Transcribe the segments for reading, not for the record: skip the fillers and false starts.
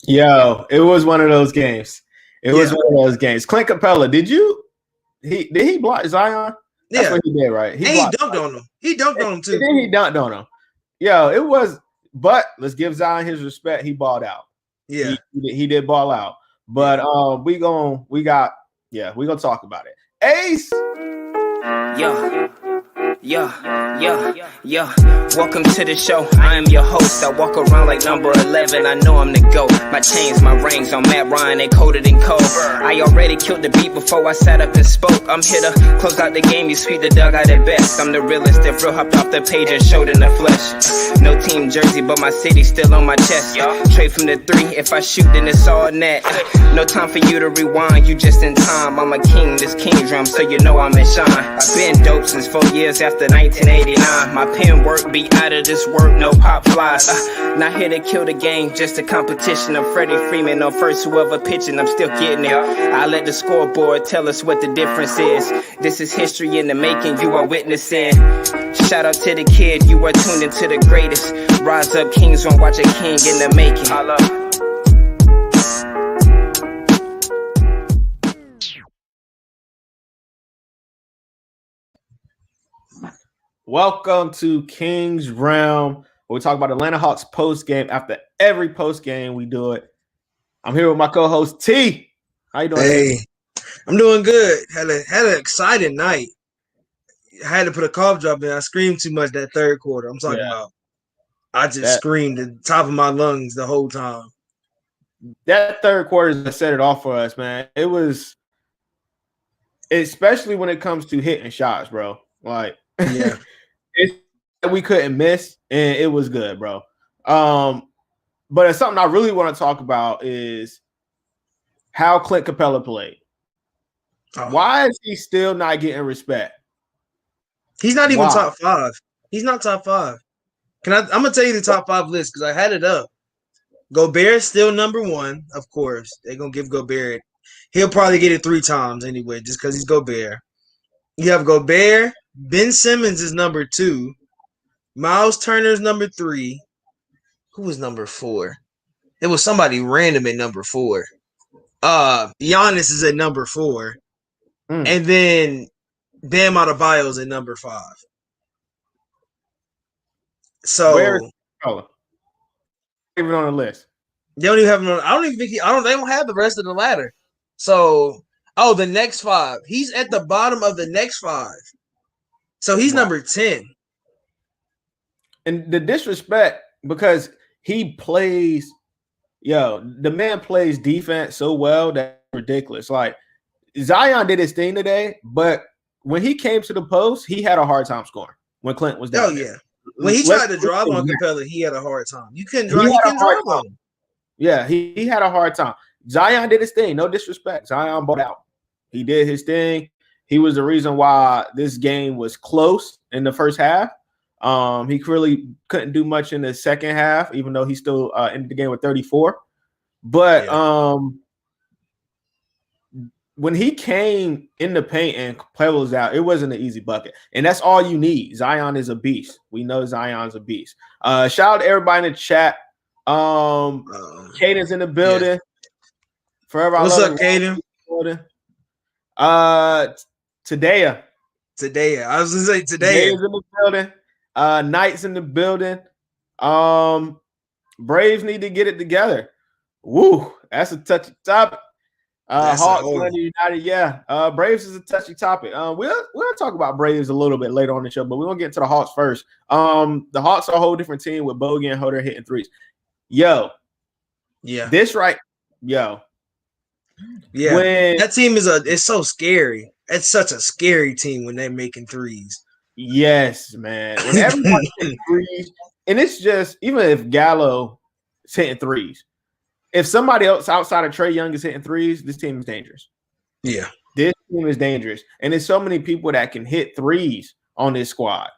Yo, it was one of those games. It was one of those games. Clint Capella, did he block Zion? That's Yeah. what he did, right? He dunked on him. He dunked on him too. And then he dunked on him. Yo, it was, but let's give Zion his respect. He balled out. Yeah. He did ball out. But we're gonna talk about it. Ace. Yo, welcome to the show. I am your host. I walk around like number 11. I know I'm the GOAT. My chains, my rings on Matt Ryan, they coated in cold. I already killed the beat before I sat up and spoke. I'm here to close out the game. You sweep the dugout at best. I'm the realest. If real hopped off the page and showed in the flesh. No team jersey, but my city still on my chest. Straight from the 3. If I shoot, then it's all net. No time for you to rewind. You just in time. I'm a king. This king drum, so you know I'm in shine. I've been dope since 4 years after 1989. My pen work be out of this work, no pop flies. Not here to kill the game, just a competition. I'm Freddie Freeman on first, whoever pitching, I'm still getting it. I let the scoreboard tell us what the difference is. This is history in the making, you are witnessing. Shout out to the kid, you are tuned into the greatest. Rise up, kings won't watch a king in the making. I love it. Welcome to King's Realm, where we talk about Atlanta Hawks post game. After every post game, we do it. I'm here with my co-host T. How you doing? Hey, I'm doing good. Had an exciting night. I had to put a cough drop in. I screamed too much that third quarter. I'm talking about. I just screamed at the top of my lungs the whole time. That third quarter set it off for us, man. It was, especially when it comes to hitting shots, bro. Like, yeah. We couldn't miss, and it was good, bro. But it's something I really want to talk about is how Clint Capella played. Why is he still not getting respect? He's not even top 5. He's not top 5. I'm gonna tell you the top 5 list because I had it up. Gobert's still number 1, of course. They're gonna give Gobert. He'll probably get it 3 times anyway, just because he's Gobert. You have Gobert. Ben Simmons is number 2. Miles Turner's number 3. Who was number 4? It was somebody random at number 4. Giannis is at number 4. And then Bam Adebayo's at number 5. So where's even on the list? They don't even have him on. They don't have the rest of the ladder. So the next 5. He's at the bottom of the next 5. So he's number 10. And the disrespect, because he plays, the man plays defense so well that's ridiculous. Like, Zion did his thing today, but when he came to the post, he had a hard time scoring when Clint was down. Oh, yeah. When he tried to drive on Capella, he had a hard time. You couldn't drive on him. Yeah, he had a hard time. Zion did his thing. No disrespect. Zion bought out. He did his thing. He was the reason why this game was close in the first half. He really couldn't do much in the second half, even though he still ended the game with 34. But when he came in the paint and Capella was out, it wasn't an easy bucket. And that's all you need. Zion is a beast. We know Zion's a beast. Shout out to everybody in the chat. Caden's in the building. Yeah. Forever. What's up, Caden? Today. I was gonna say today. Is in the building. Knights in the building. Braves need to get it together. Woo, that's a touchy topic. Hawks, Atlanta United, Braves is a touchy topic. We'll talk about Braves a little bit later on the show, but we're gonna get into the Hawks first. The Hawks are a whole different team with Bogey and Hoder hitting threes. This right, that team it's so scary. It's such a scary team when they're making threes. Yes, man. When everyone's hitting threes, and it's just, even if Gallo is hitting threes, if somebody else outside of Trae Young is hitting threes, this team is dangerous. Yeah. This team is dangerous. And there's so many people that can hit threes on this squad.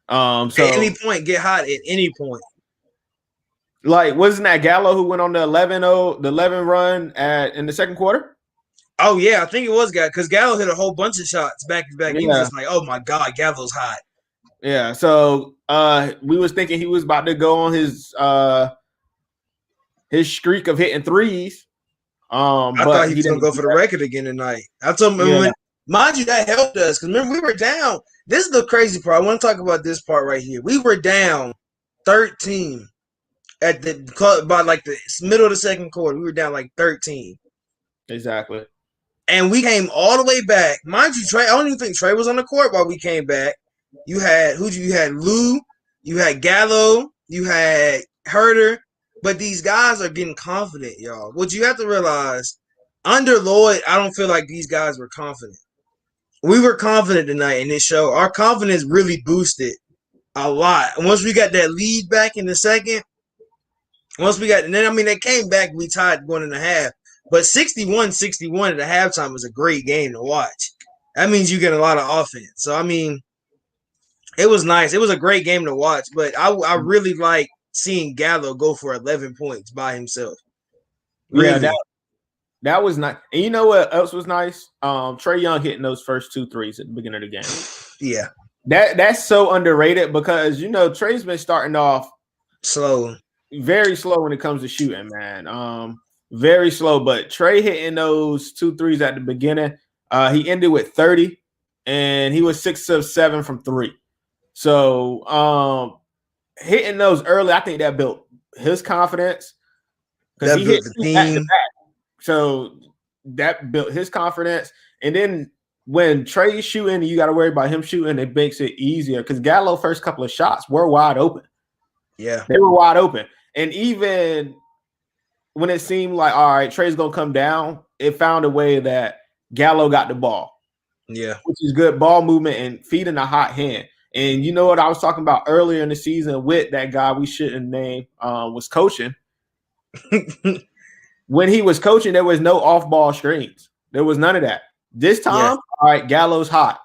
So at any point, get hot at any point. Like, wasn't that Gallo who went on the 11 run in the second quarter? Oh, yeah, I think it was Gallo, because Gallo hit a whole bunch of shots back to back. Yeah. He was just like, oh, my God, Gallo's hot. Yeah, so we was thinking he was about to go on his his streak of hitting threes. I But thought he was gonna go for the record again tonight. I told him, mind you, that helped us because remember we were down. This is the crazy part. I want to talk about this part right here. We were down 13 at by like the middle of the second quarter. We were down like 13. Exactly. And we came all the way back. Mind you, Trey, I don't even think Trey was on the court while we came back. You had you had Lou, you had Gallo, you had Herter, but these guys are getting confident, y'all. What you have to realize, under Lloyd, I don't feel like these guys were confident. We were confident tonight in this show. Our confidence really boosted a lot. And once we got that lead back in the second, they came back, we tied 1.5. But 61-61 at the halftime was a great game to watch. That means you get a lot of offense. So, I mean, it was nice. It was a great game to watch. But I really like seeing Gallo go for 11 points by himself. Really. Yeah, that was nice. And you know what else was nice? Trae Young hitting those first 2 threes at the beginning of the game. Yeah. That's so underrated because, Trae's been starting off slow. Very slow when it comes to shooting, man. Very slow, but Trae hitting those 2 threes at the beginning. He ended with 30, and he was 6 of 7 from 3. So hitting those early, I think that built his confidence because he hit the team. So that built his confidence. And then when Trae's shooting, you got to worry about him shooting. It makes it easier because Gallo's first couple of shots were wide open. Yeah, they were wide open, and even when it seemed like, all right, Trae's going to come down, it found a way that Gallo got the ball. Yeah. Which is good ball movement and feeding a hot hand. And you know what I was talking about earlier in the season with that guy we shouldn't name was coaching. When he was coaching, there was no off-ball screens. There was none of that. This time, all right, Gallo's hot.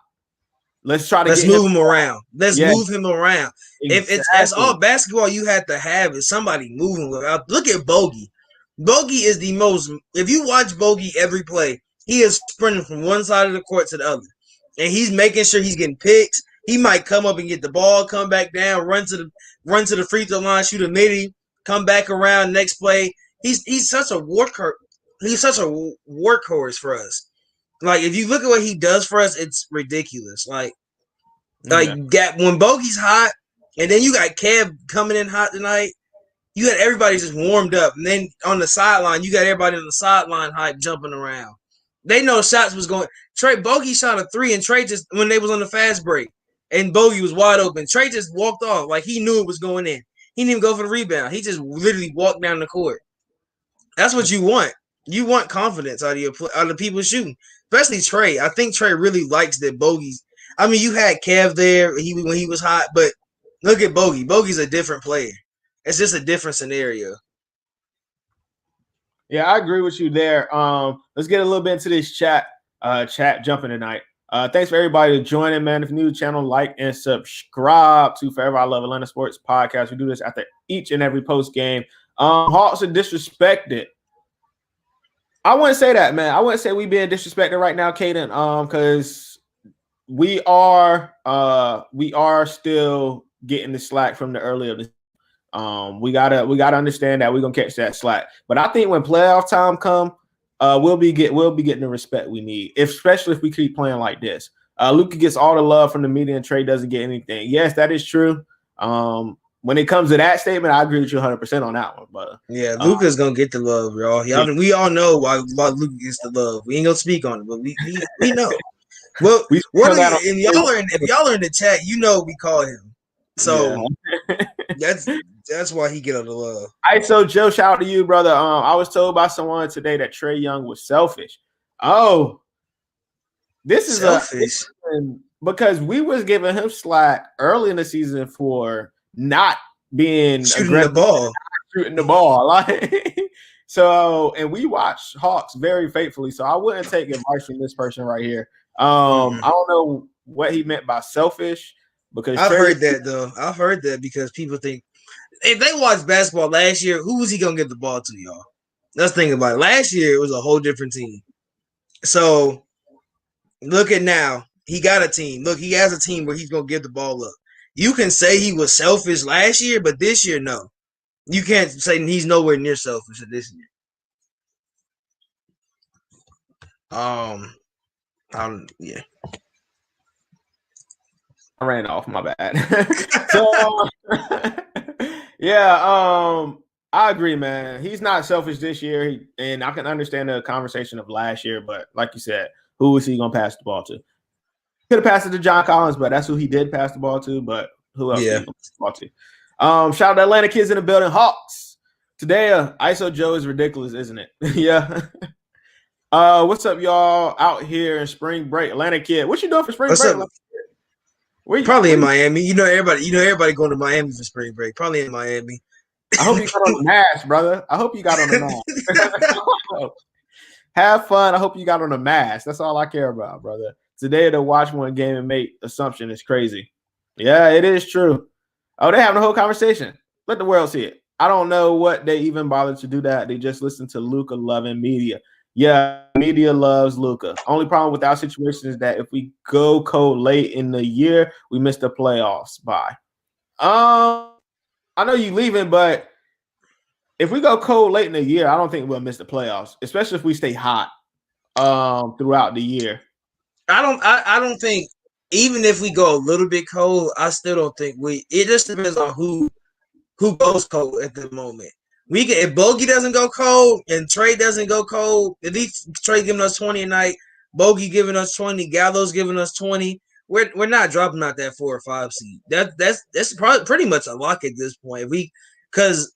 Let's move him around. Let's move him around. Exactly. If it's all basketball you have to have is somebody moving without. Look at Bogey. Bogey is the most. If you watch Bogey every play, he is sprinting from one side of the court to the other, and he's making sure he's getting picks. He might come up and get the ball, come back down, run to the free throw line, shoot a midi, come back around next play. He's such a workhorse. He's such a workhorse for us. Like if you look at what he does for us, it's ridiculous. Like when Bogey's hot, and then you got Kev coming in hot tonight. You had everybody just warmed up, and then on the sideline, you got everybody on the sideline hype jumping around. They know shots was going. Bogey shot a 3, and Trae just when they was on the fast break, and Bogey was wide open. Trae just walked off like he knew it was going in. He didn't even go for the rebound. He just literally walked down the court. That's what you want. You want confidence out of people shooting, especially Trae. I think Trae really likes that Bogey's. I mean, you had Kev there when he was hot, but look at Bogey. Bogey's a different player. It's just a different scenario. Yeah, I agree with you there. Let's get a little bit into this chat jumping tonight. Thanks for everybody joining, man. If you're new to the channel, like and subscribe to Forever I Love Atlanta Sports Podcast. We do this after each and every post game. Hawks are disrespected. I wouldn't say that, man. I wouldn't say we being disrespected right now, Caden. Because we are still getting the slack from the earlier. We gotta understand that we're gonna catch that slack. But I think when playoff time come, we'll be getting the respect we need, especially if we keep playing like this. Luka gets all the love from the media and Trae doesn't get anything. Yes, that is true. When it comes to that statement, I agree with you 100% on that one. But yeah, Luka's gonna get the love, y'all. We all know why Luka gets the love. We ain't gonna speak on it, but we know. Well, if y'all are in the chat, you know we call him. So yeah. That's why he get all the love. All right, so Joe, shout out to you, brother. I was told by someone today that Trae Young was selfish. Oh, this is selfish because we was giving him slack early in the season for not being shooting the ball. Like so, and we watch Hawks very faithfully. So I wouldn't take advice from this person right here. I don't know what he meant by selfish. Because I've heard that though. I've heard that because people think if they watched basketball last year, who was he gonna give the ball to, y'all? Let's think about it. Last year it was a whole different team. So look at now. He got a team. Look, he has a team where he's gonna give the ball up. You can say he was selfish last year, but this year, no. you can't say he's nowhere near selfish at this year. Yeah. I ran off, my bad. So, yeah, I agree, man. He's not selfish this year, and I can understand the conversation of last year, but like you said, who is he going to pass the ball to? Could have passed it to John Collins, but that's who he did pass the ball to, but who else? Yeah. Pass the ball to? Shout out to Atlanta kids in the building, Hawks. Today, ISO Joe is ridiculous, isn't it? Yeah. What's up, y'all? Out here in spring break, Atlanta kid. What you doing for spring break? Probably in Miami. You know everybody going to Miami for spring break. Probably in Miami. I hope you got on the mask, brother. I hope you got on the mask. Have fun. I hope you got on the mask. That's all I care about, brother. Today to watch one game and make assumption is crazy. Yeah, it is true. Oh, they're having a whole conversation. Let the world see it. I don't know what they even bothered to do that. They just listen to Luka loving media. Yeah, media loves Luka. Only problem with our situation is that if we go cold late in the year, we miss the playoffs. Bye. I know you leaving, but if we go cold late in the year, I don't think we'll miss the playoffs, especially if we stay hot throughout the year. I don't think even if we go a little bit cold, I still don't think it just depends on who goes cold at the moment. If Bogey doesn't go cold and Trey doesn't go cold, at least Trey giving us 20 a night, Bogey giving us 20, Gallo's giving us 20. We're not dropping out that 4 or 5 seed. That's probably pretty much a lock at this point. Because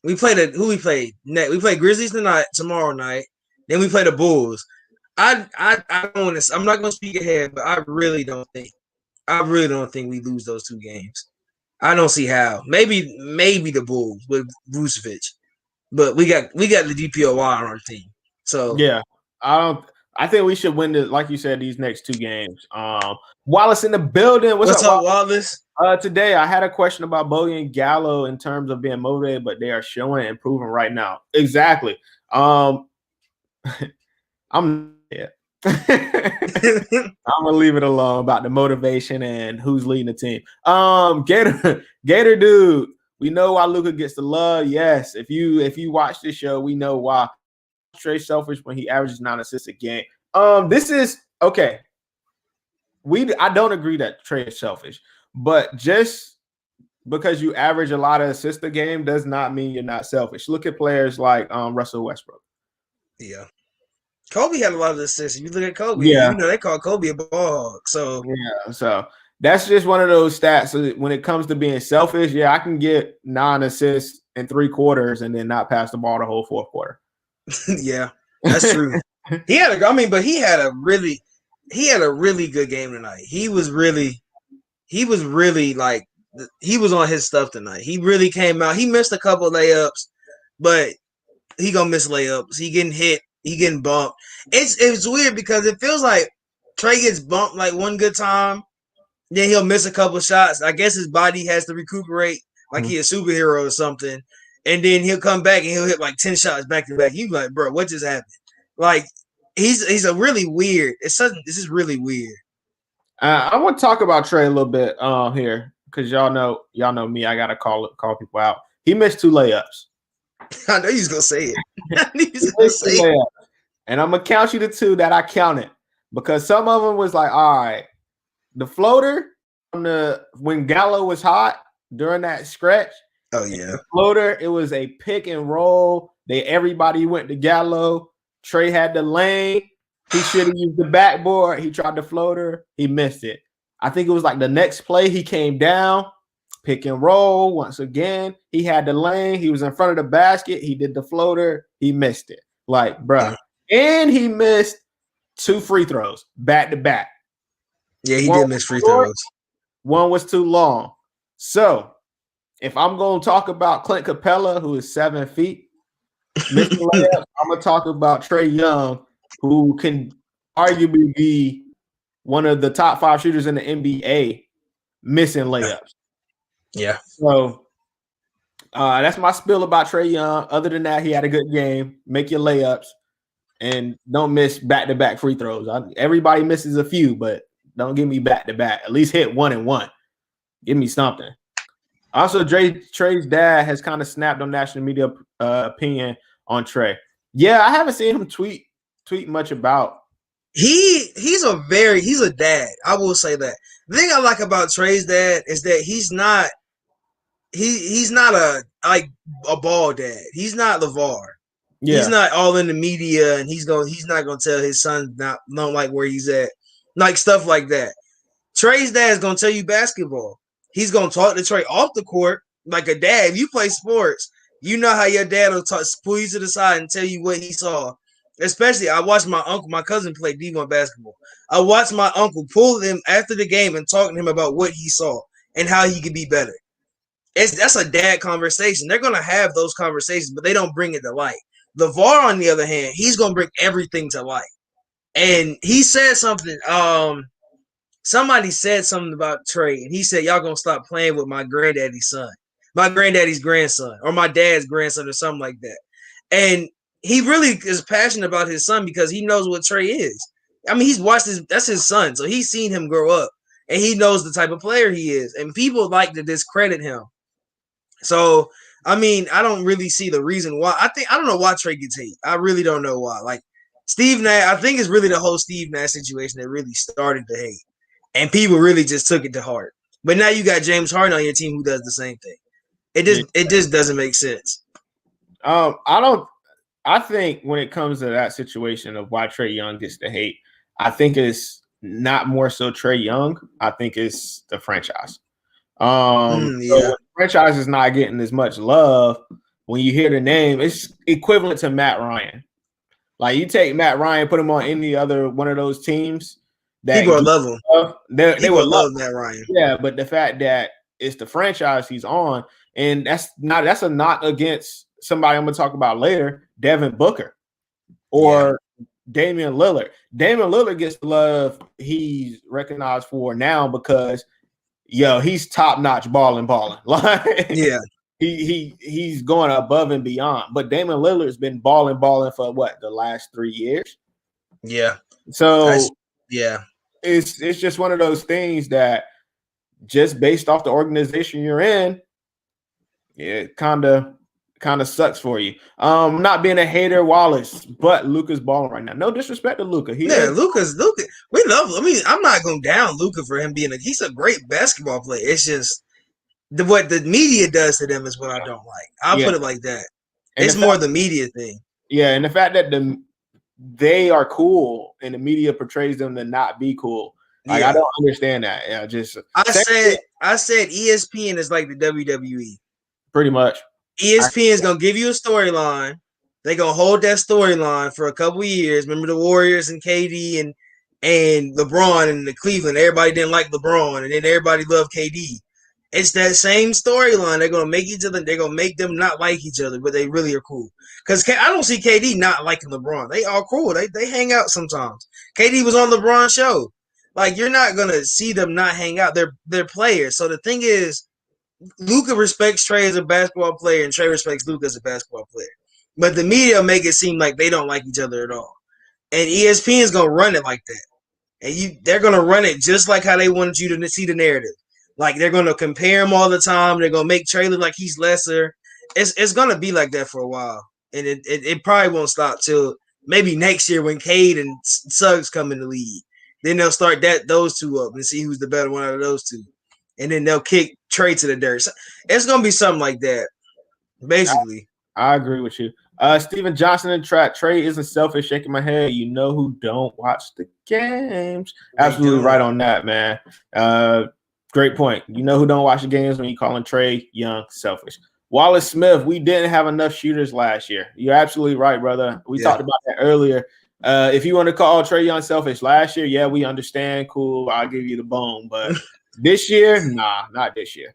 we played who we played next. We played Grizzlies tomorrow night. Then we play the Bulls. I don't want to. I'm not going to speak ahead, but I really don't think we lose those 2 games. I don't see how. Maybe the Bulls with Vucevic, but we got the DPOY on our team. So yeah, I think we should win like you said, these next 2 games. Wallace in the building. What's up, Wallace? Today I had a question about Bogey and Gallo in terms of being motivated, but they are showing and improving right now. Exactly. I'm gonna leave it alone about the motivation and who's leading the team. Gator dude, we know why Luka gets the love. Yes, if you watch this show, we know why. Trey selfish when he averages 9 assists a game. This is okay. I don't agree that Trey is selfish, but just because you average a lot of assists a game does not mean you're not selfish. Look at players like Russell Westbrook. Yeah. Kobe had a lot of assists. If you look at Kobe, they call Kobe a ball hog. So yeah, so that's just one of those stats. So when it comes to being selfish, I can get 9 assists in 3 quarters and then not pass the ball the whole 4th quarter. Yeah, that's true. He had a really good game tonight. He was on his stuff tonight. He really came out. He missed a couple of layups, but he gonna miss layups. He getting hit. He getting bumped. It's weird because it feels like Trey gets bumped like one good time, then he'll miss a couple shots. I guess his body has to recuperate like he a superhero or something, and then he'll come back and he'll hit like 10 shots back to back. You like, bro, what just happened? Like he's a really weird. This is really weird. I want to talk about Trey a little bit here because y'all know me. I gotta call people out. He missed 2 layups. I know he's gonna say it. I knew he was gonna say it. And I'm gonna count you the 2 that I counted because some of them was like, all right, the floater when Gallo was hot during that stretch. Oh yeah, floater. It was a pick and roll. Everybody went to Gallo. Trey had the lane. He should have used the backboard. He tried the floater. He missed it. I think it was like the next play he came down. Pick and roll once again. He had the lane. He was in front of the basket. He did the floater. He missed it. Like, bro. And he missed 2 free throws back to back. Yeah, he did miss free throws. One was too long. So, if I'm going to talk about Clint Capella, who is 7 feet, missing layups, I'm going to talk about Trey Young, who can arguably be one of the top 5 shooters in the NBA, missing layups. Yeah. So that's my spill about Trey Young. Other than that, he had a good game. Make your layups and don't miss back-to-back free throws. Everybody misses a few, but don't give me back-to-back. At least hit 1 and 1. Give me something. Also, Trey's dad has kind of snapped on national media opinion on Trey. Yeah, I haven't seen him tweet much about. He's a dad. I will say that. The thing I like about Trey's dad is that he's not a ball dad. He's not LeVar. Yeah. He's not all in the media, and he's not gonna tell his son don't like where he's at, like stuff like that. Trey's dad is gonna tell you basketball. He's gonna talk to Trey off the court like a dad. If you play sports, you know how your dad will pull you to the side and tell you what he saw. Especially, I watched my cousin play D1 basketball. I watched my uncle pull him after the game and talk to him about what he saw and how he could be better. That's a dad conversation. They're gonna have those conversations, but they don't bring it to light. LeVar, on the other hand, he's gonna bring everything to light. And he said something. Somebody said something about Trey, and he said, "Y'all gonna stop playing with my granddaddy's grandson, or my dad's grandson, or something like that." And he really is passionate about his son because he knows what Trey is. I mean, he's watched that's his son, so he's seen him grow up, and he knows the type of player he is. And people like to discredit him. So, I mean, I don't really see the reason why. I don't know why Trey gets hate. I really don't know why. Like Steve Nash, I think it's really the whole Steve Nash situation that really started the hate. And people really just took it to heart. But now you got James Harden on your team who does the same thing. It just doesn't make sense. I think when it comes to that situation of why Trae Young gets the hate, I think it's not more so Trae Young. I think it's the franchise. So the franchise is not getting as much love. When you hear the name, it's equivalent to Matt Ryan. Like you take Matt Ryan, put him on any other one of those teams. People would love him. They would love Matt Ryan. Yeah, but the fact that it's the franchise he's on, and that's a knock against somebody I'm gonna talk about later, Devin Booker or Damian Lillard. Damian Lillard gets the love he's recognized for now because he's top-notch balling. Like he's going above and beyond. But Damian Lillard's been balling for the last 3 years? Yeah. So it's just one of those things that just based off the organization you're in, it kind of sucks for you. Not being a hater, Wallace, but Luka's balling right now. No disrespect to Luka. Luka. We love him. I mean, I'm not going down Luka for him he's a great basketball player. It's just what the media does to them is what I don't like. I'll put it like that. And it's more the media thing. Yeah, and the fact that they are cool and the media portrays them to not be cool. Like I don't understand that. Yeah, I said ESPN is like the WWE. Pretty much. ESPN is gonna give you a storyline. They're gonna hold that storyline for a couple of years. Remember the Warriors and KD and LeBron and the Cleveland. Everybody didn't like LeBron, and then everybody loved KD. It's that same storyline. They're gonna make each other. They're gonna make them not like each other, but they really are cool. Because I don't see KD not liking LeBron. They all cool. They hang out sometimes. KD was on LeBron's show. Like you're not gonna see them not hang out. They're players. So the thing is, Luka respects Trey as a basketball player, and Trey respects Luka as a basketball player. But the media make it seem like they don't like each other at all. And ESPN is gonna run it like that. And they're gonna run it just like how they wanted you to see the narrative. Like they're gonna compare him all the time. They're gonna make Trey look like he's lesser. It's gonna be like that for a while, and it probably won't stop till maybe next year when Cade and Suggs come in the league. Then they'll start those two up and see who's the better one out of those two, and then they'll kick Trey to the dirt. So it's gonna be something like that, basically. I agree with you. Steven Johnson in track. Trey isn't selfish. Shaking my head. You know who don't watch the games? Absolutely right on that, man. Great point. You know who don't watch the games when you calling Trey Young selfish. Wallace Smith, we didn't have enough shooters last year. You're absolutely right, brother. We talked about that earlier. If you want to call Trey Young selfish last year, we understand. Cool. I'll give you the bone. But this year, nah, not this year.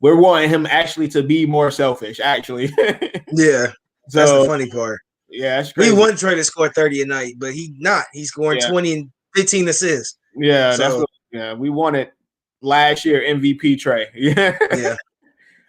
We're wanting him actually to be more selfish, actually. Yeah. So, that's the funny part. Yeah, that's crazy. We want Trey to score 30 a night, but he's not. He's scoring 20 and 15 assists. Yeah, so, we wanted last year MVP Trey. Yeah.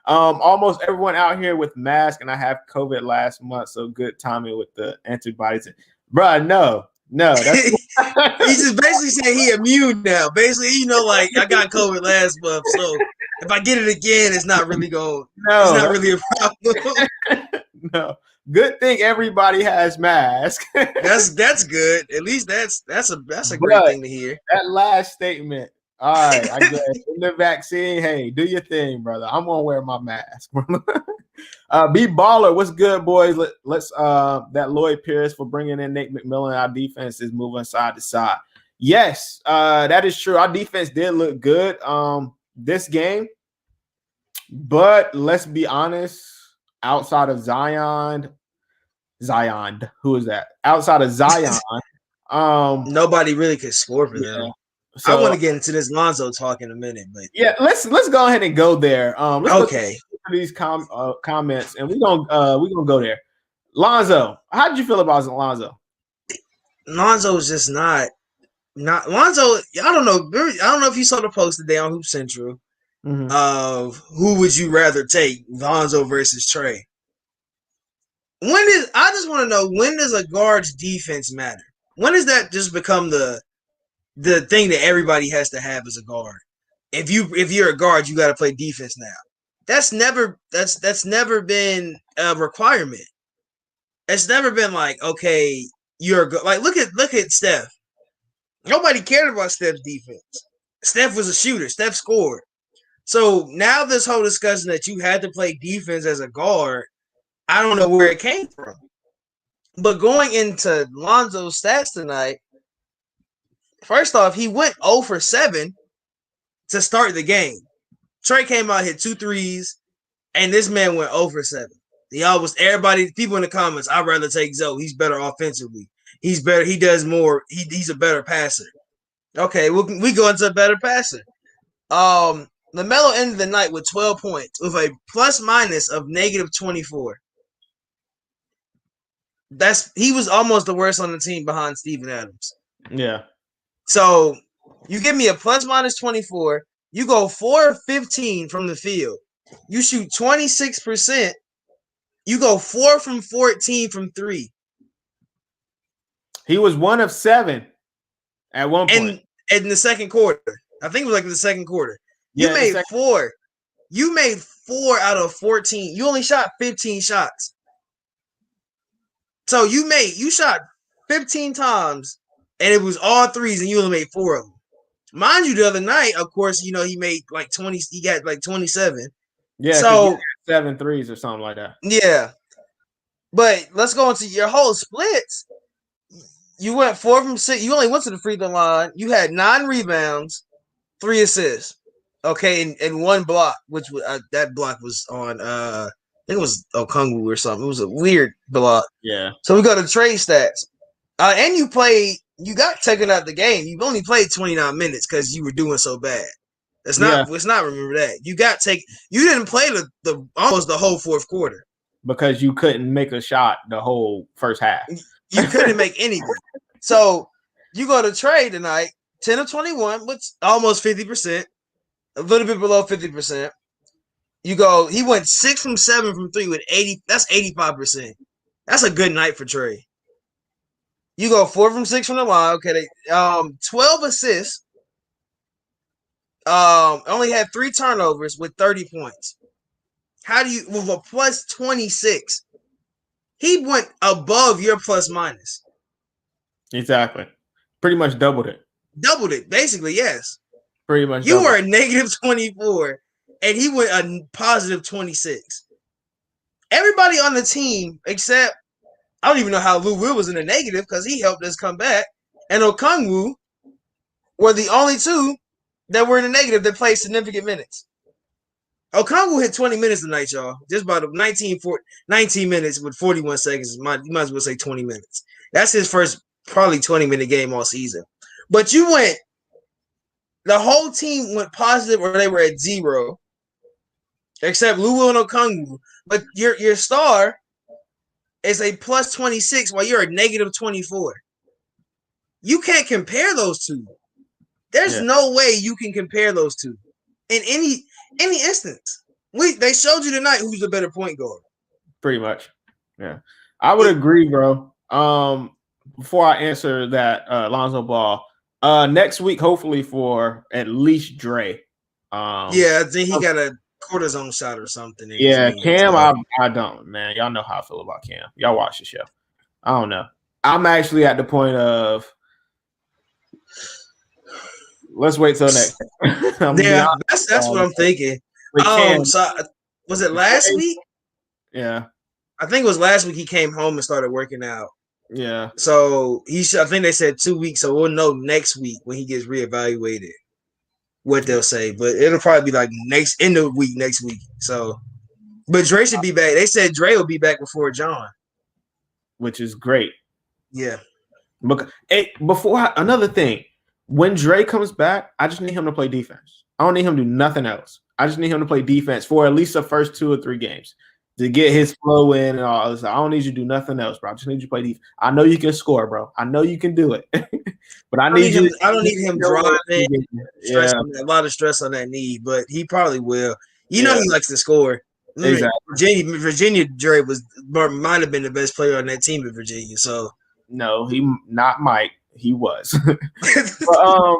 Almost everyone out here with masks, and I have COVID last month, so good timing with the antibodies. Bruh, no. That's he's just basically saying he immune now. Basically, like I got COVID last month, so if I get it again, it's not really going. No, it's not really a problem. No. Good thing everybody has masks. That's good. At least that's a great thing to hear. That last statement. All right, I guess in the vaccine. Hey, do your thing, brother. I'm gonna wear my mask. Be baller. What's good, boys? Let's that Lloyd Pierce for bringing in Nate McMillan. Our defense is moving side to side. Yes, that is true. Our defense did look good this game, but let's be honest. Outside of Zion, who is that? Outside of Zion, nobody really could score for them. So, I want to get into this Lonzo talk in a minute, but yeah, let's go ahead and go there. Okay, these comments, and we're gonna go there. Lonzo, how did you feel about Lonzo? Lonzo is just not Lonzo. I don't know if you saw the post today on Hoop Central of who would you rather take, Lonzo versus Trey. I just want to know, when does a guard's defense matter? When does that just become the thing that everybody has to have as a guard? If you're a guard, you got to play defense now. That's never been a requirement. It's never been like, okay, you're like look at Steph. Nobody cared about Steph's defense. Steph was a shooter. Steph scored. So now this whole discussion that you had to play defense as a guard, I don't know where it came from. But going into Lonzo's stats tonight, first off, he went 0 for 7 to start the game. Trey came out, hit 2 threes, and this man went 0 for 7. People in the comments, I'd rather take Zoe. He's better offensively. He's better. He does more. He's a better passer. Okay, we go into a better passer. LaMelo ended the night with 12 points with a plus minus of -24. He was almost the worst on the team behind Steven Adams. Yeah. So you give me a plus minus 24. You go 4 of 15 from the field. You shoot 26%. You go 4 from 14 from 3. He was 1 of 7 at one point. And in the second quarter. I think it was like in the second quarter. You made 4. You made 4 out of 14. You only shot 15 shots. So you shot 15 times, and it was all threes, and you only made 4 of them. Mind you, the other night, of course, he made like 20. He got like 27. Yeah, so 7 threes or something like that. Yeah, but let's go into your whole splits. You went 4 from 6. You only went to the free throw line. You had 9 rebounds, 3 assists. Okay, and 1 block, which that block was on. I think it was Okongwu or something. It was a weird block. Yeah. So we go to trade stats. And you got taken out of the game. You only played 29 minutes because you were doing so bad. Let's not remember that. You didn't play the almost the whole fourth quarter. Because you couldn't make a shot the whole first half. You couldn't make anything. So you go to trade tonight, 10 of 21, which almost 50%, a little bit below 50%. He went 6 from 7 from 3 with 80. That's 85%. That's a good night for Trey. You go 4 from 6 from the line. Okay, 12 assists. Only had 3 turnovers with 30 points. With a plus 26? He went above your plus minus. Exactly. Pretty much doubled it. Doubled it, basically, yes. Pretty much. You were a -24. And he went a positive 26. Everybody on the team, except I don't even know how Lou Will was in the negative because he helped us come back. And Okongwu were the only 2 that were in the negative that played significant minutes. Okongwu hit 20 minutes tonight, y'all. Just about 19 minutes with 41 seconds. You might as well say 20 minutes. That's his first probably 20-minute game all season. But the whole team went positive or they were at 0. Except Lou Will and Okongwu. But your star is a plus 26 while you're a -24. You can't compare those 2. There's no way you can compare those 2 in any instance. They showed you tonight who's the better point guard. Pretty much. Yeah. I would agree, bro. Before I answer that Lonzo Ball, next week, hopefully for at least Dre. Yeah, I think he got a cortisone shot or something. Yeah, Cam, I don't, man. Y'all know how I feel about Cam. Y'all watch the show. I don't know. I'm actually at the point of let's wait till next. Yeah, that's what I'm thinking. So was it last week? Yeah, I think it was last week. He came home and started working out. Yeah. So I think they said 2 weeks, so we'll know next week when he gets reevaluated what they'll say. But it'll probably be like next week. So, but Dre should be back. They said Dre will be back before John, which is great. Yeah. Another thing, when Dre comes back, I just need him to play defense. I don't need him to do nothing else. I just need him to play defense for at least the first 2 or 3 games to get his flow in and all this. I don't need you to do nothing else, bro. I just need you to play defense. I know you can score, bro. I know you can do it. But I don't need him driving. A lot of stress on that knee, but he probably will. He likes to score. Exactly. Virginia Dre might have been the best player on that team in Virginia. So no, he not Mike. He was. But,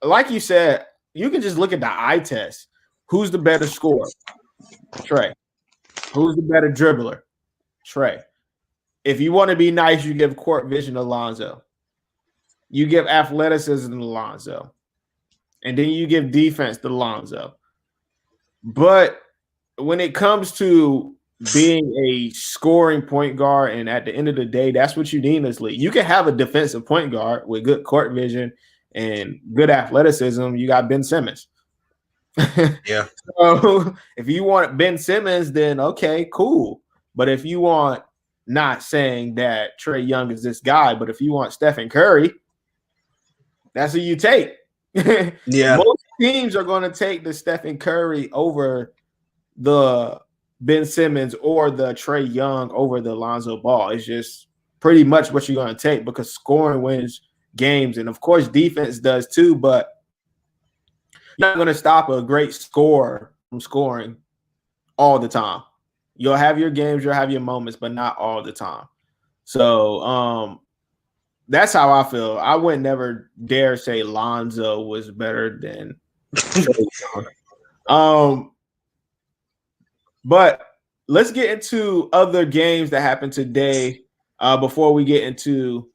like you said, you can just look at the eye test. Who's the better scorer? Trey. Who's the better dribbler? Trey. If you want to be nice, you give court vision to Lonzo. You give athleticism to Lonzo. And then you give defense to Lonzo. But when it comes to being a scoring point guard, and at the end of the day, that's what you need in this league. You can have a defensive point guard with good court vision and good athleticism. You got Ben Simmons. Yeah. So if you want Ben Simmons, then okay, cool. But if you want, not saying that Trae Young is this guy, but if you want Stephen Curry, that's who you take. Yeah. Most teams are going to take the Stephen Curry over the Ben Simmons or the Trae Young over the Lonzo Ball. It's just pretty much what you're going to take because scoring wins games. And of course, defense does too, but you're not going to stop a great scorer from scoring all the time. You'll have your games, you'll have your moments, but not all the time. So that's how I feel. I would never dare say Lonzo was better than Trae Young. But let's get into other games that happened today before we get into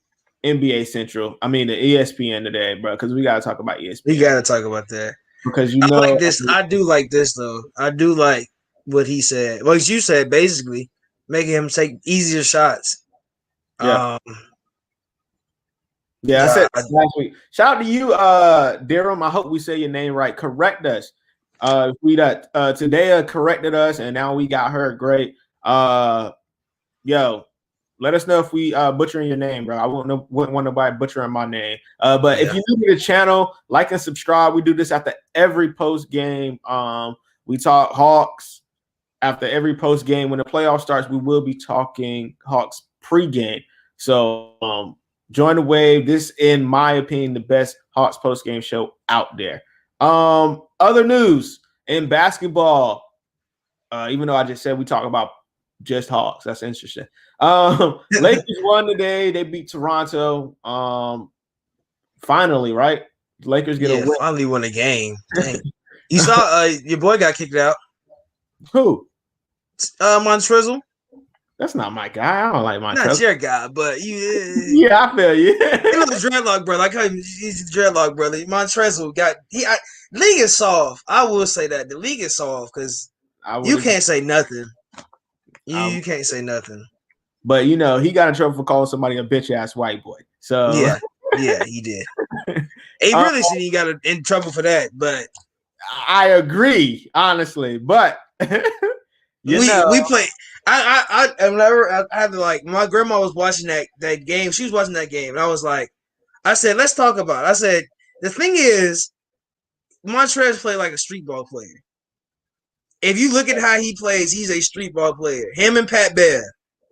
NBA Central. I mean, the ESPN today, bro, because we got to talk about ESPN. We got to talk about that. Because I like this. I do like this, though. I do like what he said. Well, as you said, basically making him take easier shots. Yeah. I said last week. Shout out to you, Darum. I hope we say your name right. Correct us. We today corrected us, and now we got her. Great. Yo, let us know if we butchering your name, bro. I wouldn't want nobody butchering my name. But if you're new to the channel, like and subscribe. We do this after every post game. We talk Hawks after every post game. When the playoff starts, we will be talking Hawks pregame. So join the wave. This, in my opinion, the best Hawks post game show out there. Other news in basketball, even though I just said we talk about just Hawks, that's interesting. Lakers won today. They beat Toronto. Finally, right? Lakers get a win. Finally won a game. Dang. You saw your boy got kicked out. Who? Montrezl. That's not my guy. I don't like Montrezl. Not your guy, but you. Yeah, I feel you. He was a dreadlock, bro. Like how he's a dreadlock, brother. Montrezl got league is soft. I will say that the league is soft because you can't say nothing. You can't say nothing. But he got in trouble for calling somebody a bitch ass white boy. So yeah, he did. He really should he got in trouble for that. But I agree, honestly. But we play. I had to like my grandma was watching that game. She was watching that game, and I said, let's talk about it. I said, the thing is, Montrezl played like a street ball player. If you look at how he plays, he's a street ball player. Him and Pat Bev.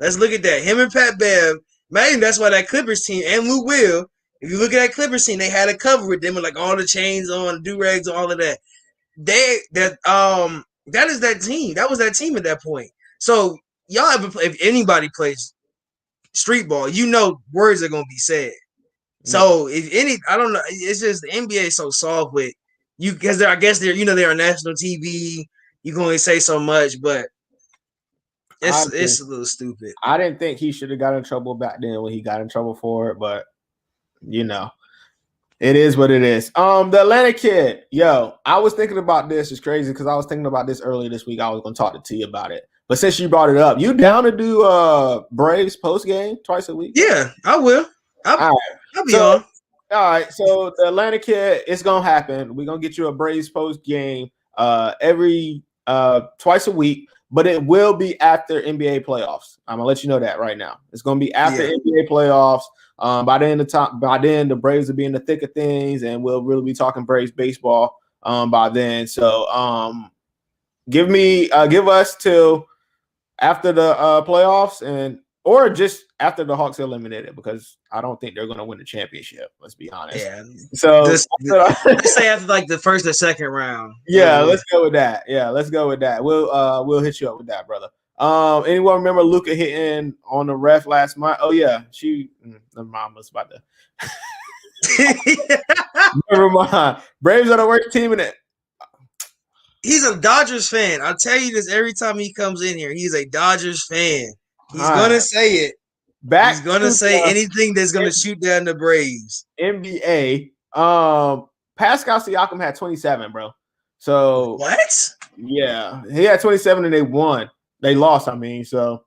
Let's look at that. Him and Pat Bev. Man, that's why that Clippers team and Lou Will, if you look at that Clippers team, they had a cover with them with like all the chains on, do-rags, and all of that. That is that team. That was that team at that point. So y'all if anybody plays street ball, words are gonna be said. So if I don't know. It's just the NBA is so soft with because I guess they're on national TV. You can only say so much, but it's a little stupid. I didn't think he should have got in trouble back then when he got in trouble for it, but it is what it is. The Atlanta kid, I was thinking about this. It's crazy because I was thinking about this earlier this week. I was going to talk to T about it, but since you brought it up, you down to do Braves post game twice a week? Yeah, I will. I'll be on. All right, so the Atlanta kid, it's gonna happen. We're gonna get you a Braves post game every twice a week, but it will be after NBA playoffs. I'm gonna let you know that right now. It's gonna be after NBA playoffs. By then the Braves will be in the thick of things, and we'll really be talking Braves baseball by then. So give us till after the playoffs or just after the Hawks eliminated, because I don't think they're going to win the championship. Let's be honest. Yeah. So let's say after like the first or second round. Yeah, let's go with that. We'll hit you up with that, brother. Anyone remember Luka hitting on the ref last month? Oh yeah, never mind. I was about to. Never mind. Braves are the worst team in it. He's a Dodgers fan. I'll tell you this every time he comes in here. He's a Dodgers fan. He's gonna say it. He's gonna say anything that's gonna shoot down the Braves. NBA. Pascal Siakam had 27, bro. So what? Yeah, he had 27 and they won. They lost. I mean, so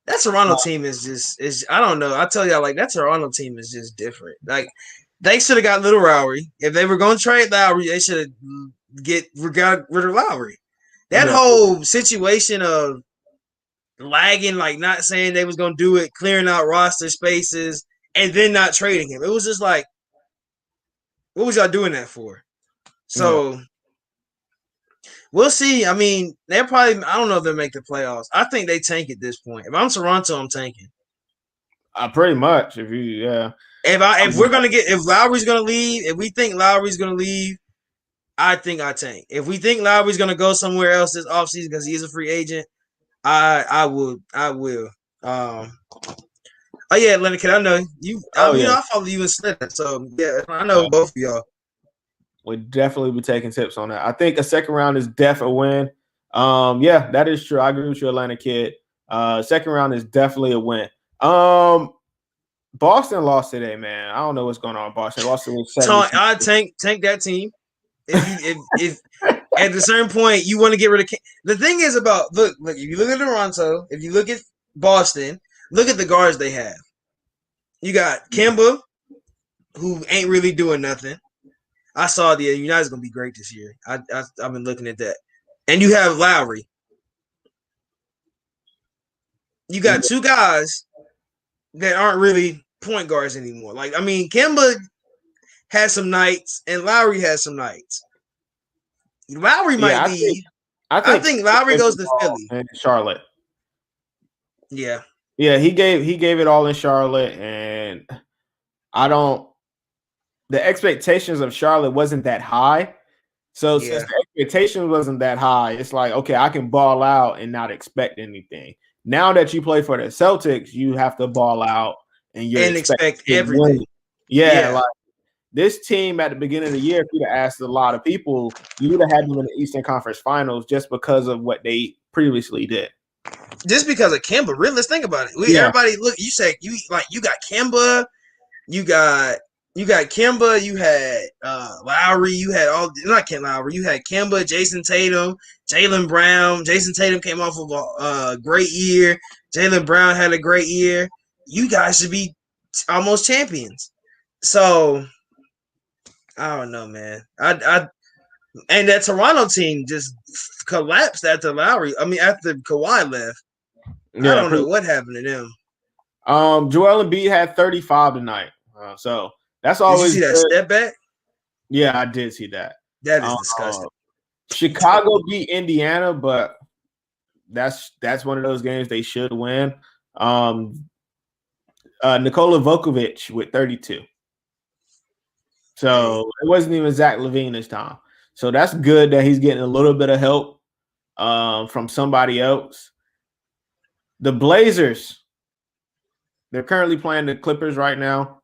that Toronto team is I don't know. I tell y'all, like, that Toronto team is just different. Like, they should have got Little Lowry. If they were gonna trade Lowry, they should have got rid of Lowry. That whole situation of lagging, like not saying they was gonna do it, clearing out roster spaces, and then not trading him. It was just like, what was y'all doing that for? So we'll see. I mean, I don't know if they'll make the playoffs. I think they tank at this point. If I'm Toronto, I'm tanking. Pretty much. If Lowry's gonna leave, if we think Lowry's gonna leave, I think I tank. If we think Lowry's gonna go somewhere else this offseason because he is a free agent, I will. Oh yeah, Atlanta kid, I know you. I follow you in Slither, so yeah, I know both of y'all. We'll definitely be taking tips on that. I think a second round is def a win. Yeah, that is true. I agree with you, Atlanta kid. Second round is definitely a win. Boston lost today, man. I don't know what's going on. Boston lost to I tank that team. If at a certain point you want to get rid of the thing is about look, if you look at Toronto, if you look at Boston, look at the guards they have. You got Kemba, who ain't really doing nothing. I saw the United's gonna be great this year. I've been looking at that. And you have Lowry. You got two guys that aren't really point guards anymore. Like, I mean, Kemba has some nights and Lowry has some nights. Lowry might leave. I think Lowry goes to Philly and Charlotte. Yeah. Yeah, he gave it all in Charlotte, and the expectations of Charlotte wasn't that high. So since the expectations wasn't that high, it's like, okay, I can ball out and not expect anything. Now that you play for the Celtics, you have to ball out and expect everything. Yeah, like this team at the beginning of the year, if you'd have asked a lot of people, you would have had them in the Eastern Conference Finals just because of what they previously did. Just because of Kemba, really, let's think about it. Everybody, look, you said you got Kemba, you got Kemba, you had Lowry, you had Lowry, you had Kemba, Jason Tatum, Jaylen Brown. Jason Tatum came off of a great year. Jaylen Brown had a great year. You guys should be almost champions. So I don't know, man. And that Toronto team just collapsed after Lowry. I mean, after Kawhi left. Yeah, I don't know what happened to them. Joel Embiid had 35 tonight. So that's always. Did you see that step back? Yeah, I did see that. That is disgusting. Chicago beat Indiana, but that's one of those games they should win. Nikola Vukovic with 32. So it wasn't even Zach LaVine this time. So that's good that he's getting a little bit of help from somebody else. The Blazers, they're currently playing the Clippers right now.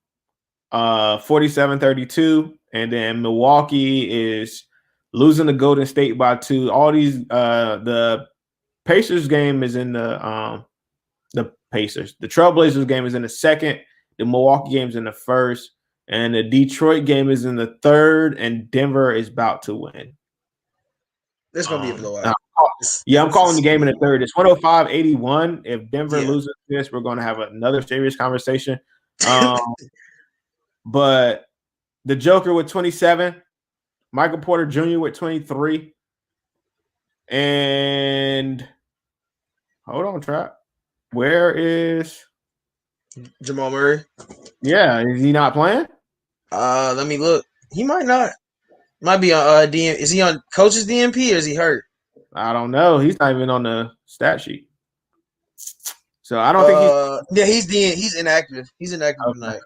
47-32. and then Milwaukee is losing to Golden State by 2. All these the Pacers game is in the Pacers. The Trailblazers game is in the second. The Milwaukee game is in the first, and the Detroit game is in the third. And Denver is about to win. It's gonna be a blowout. I'm calling the game in the third. It's 105-81. If Denver loses this, we're going to have another serious conversation. But the Joker with 27, Michael Porter Jr. with 23, and hold on, Trap. Where is Jamal Murray? Yeah, is he not playing? Let me look. He might not. Might be on DM. Is he on coach's DMP or is he hurt? I don't know. He's not even on the stat sheet. So I don't think he's inactive. He's inactive tonight.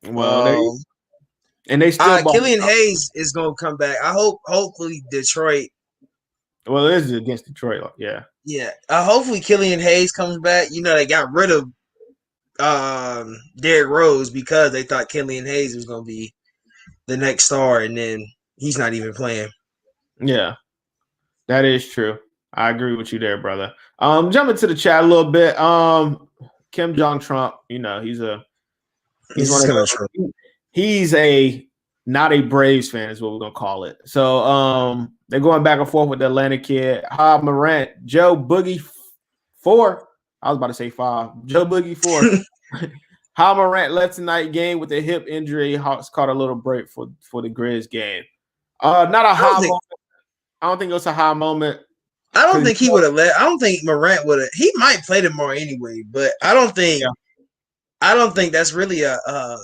Well, they still Killian Hayes is gonna come back. Hopefully Detroit. Well, it is against Detroit, yeah. Yeah. Hopefully Killian Hayes comes back. You know, they got rid of Derrick Rose because they thought Killian Hayes was gonna be the next star, and then he's not even playing. Yeah. That is true. I agree with you there, brother. Jumping to the chat a little bit. Kim Jong Trump, you know, he's not a Braves fan is what we're gonna call it. So they're going back and forth with the Atlanta kid. Ha Morant, Joe Boogie 4. I was about to say 5. Joe Boogie 4. Ha Morant left tonight game with a hip injury. Hawks caught a little break for the Grizz game. Not a high moment. I don't think it was a high moment. I don't think he would have let. I don't think Morant would have. He might play tomorrow anyway, but I don't think. Yeah. I don't think that's really an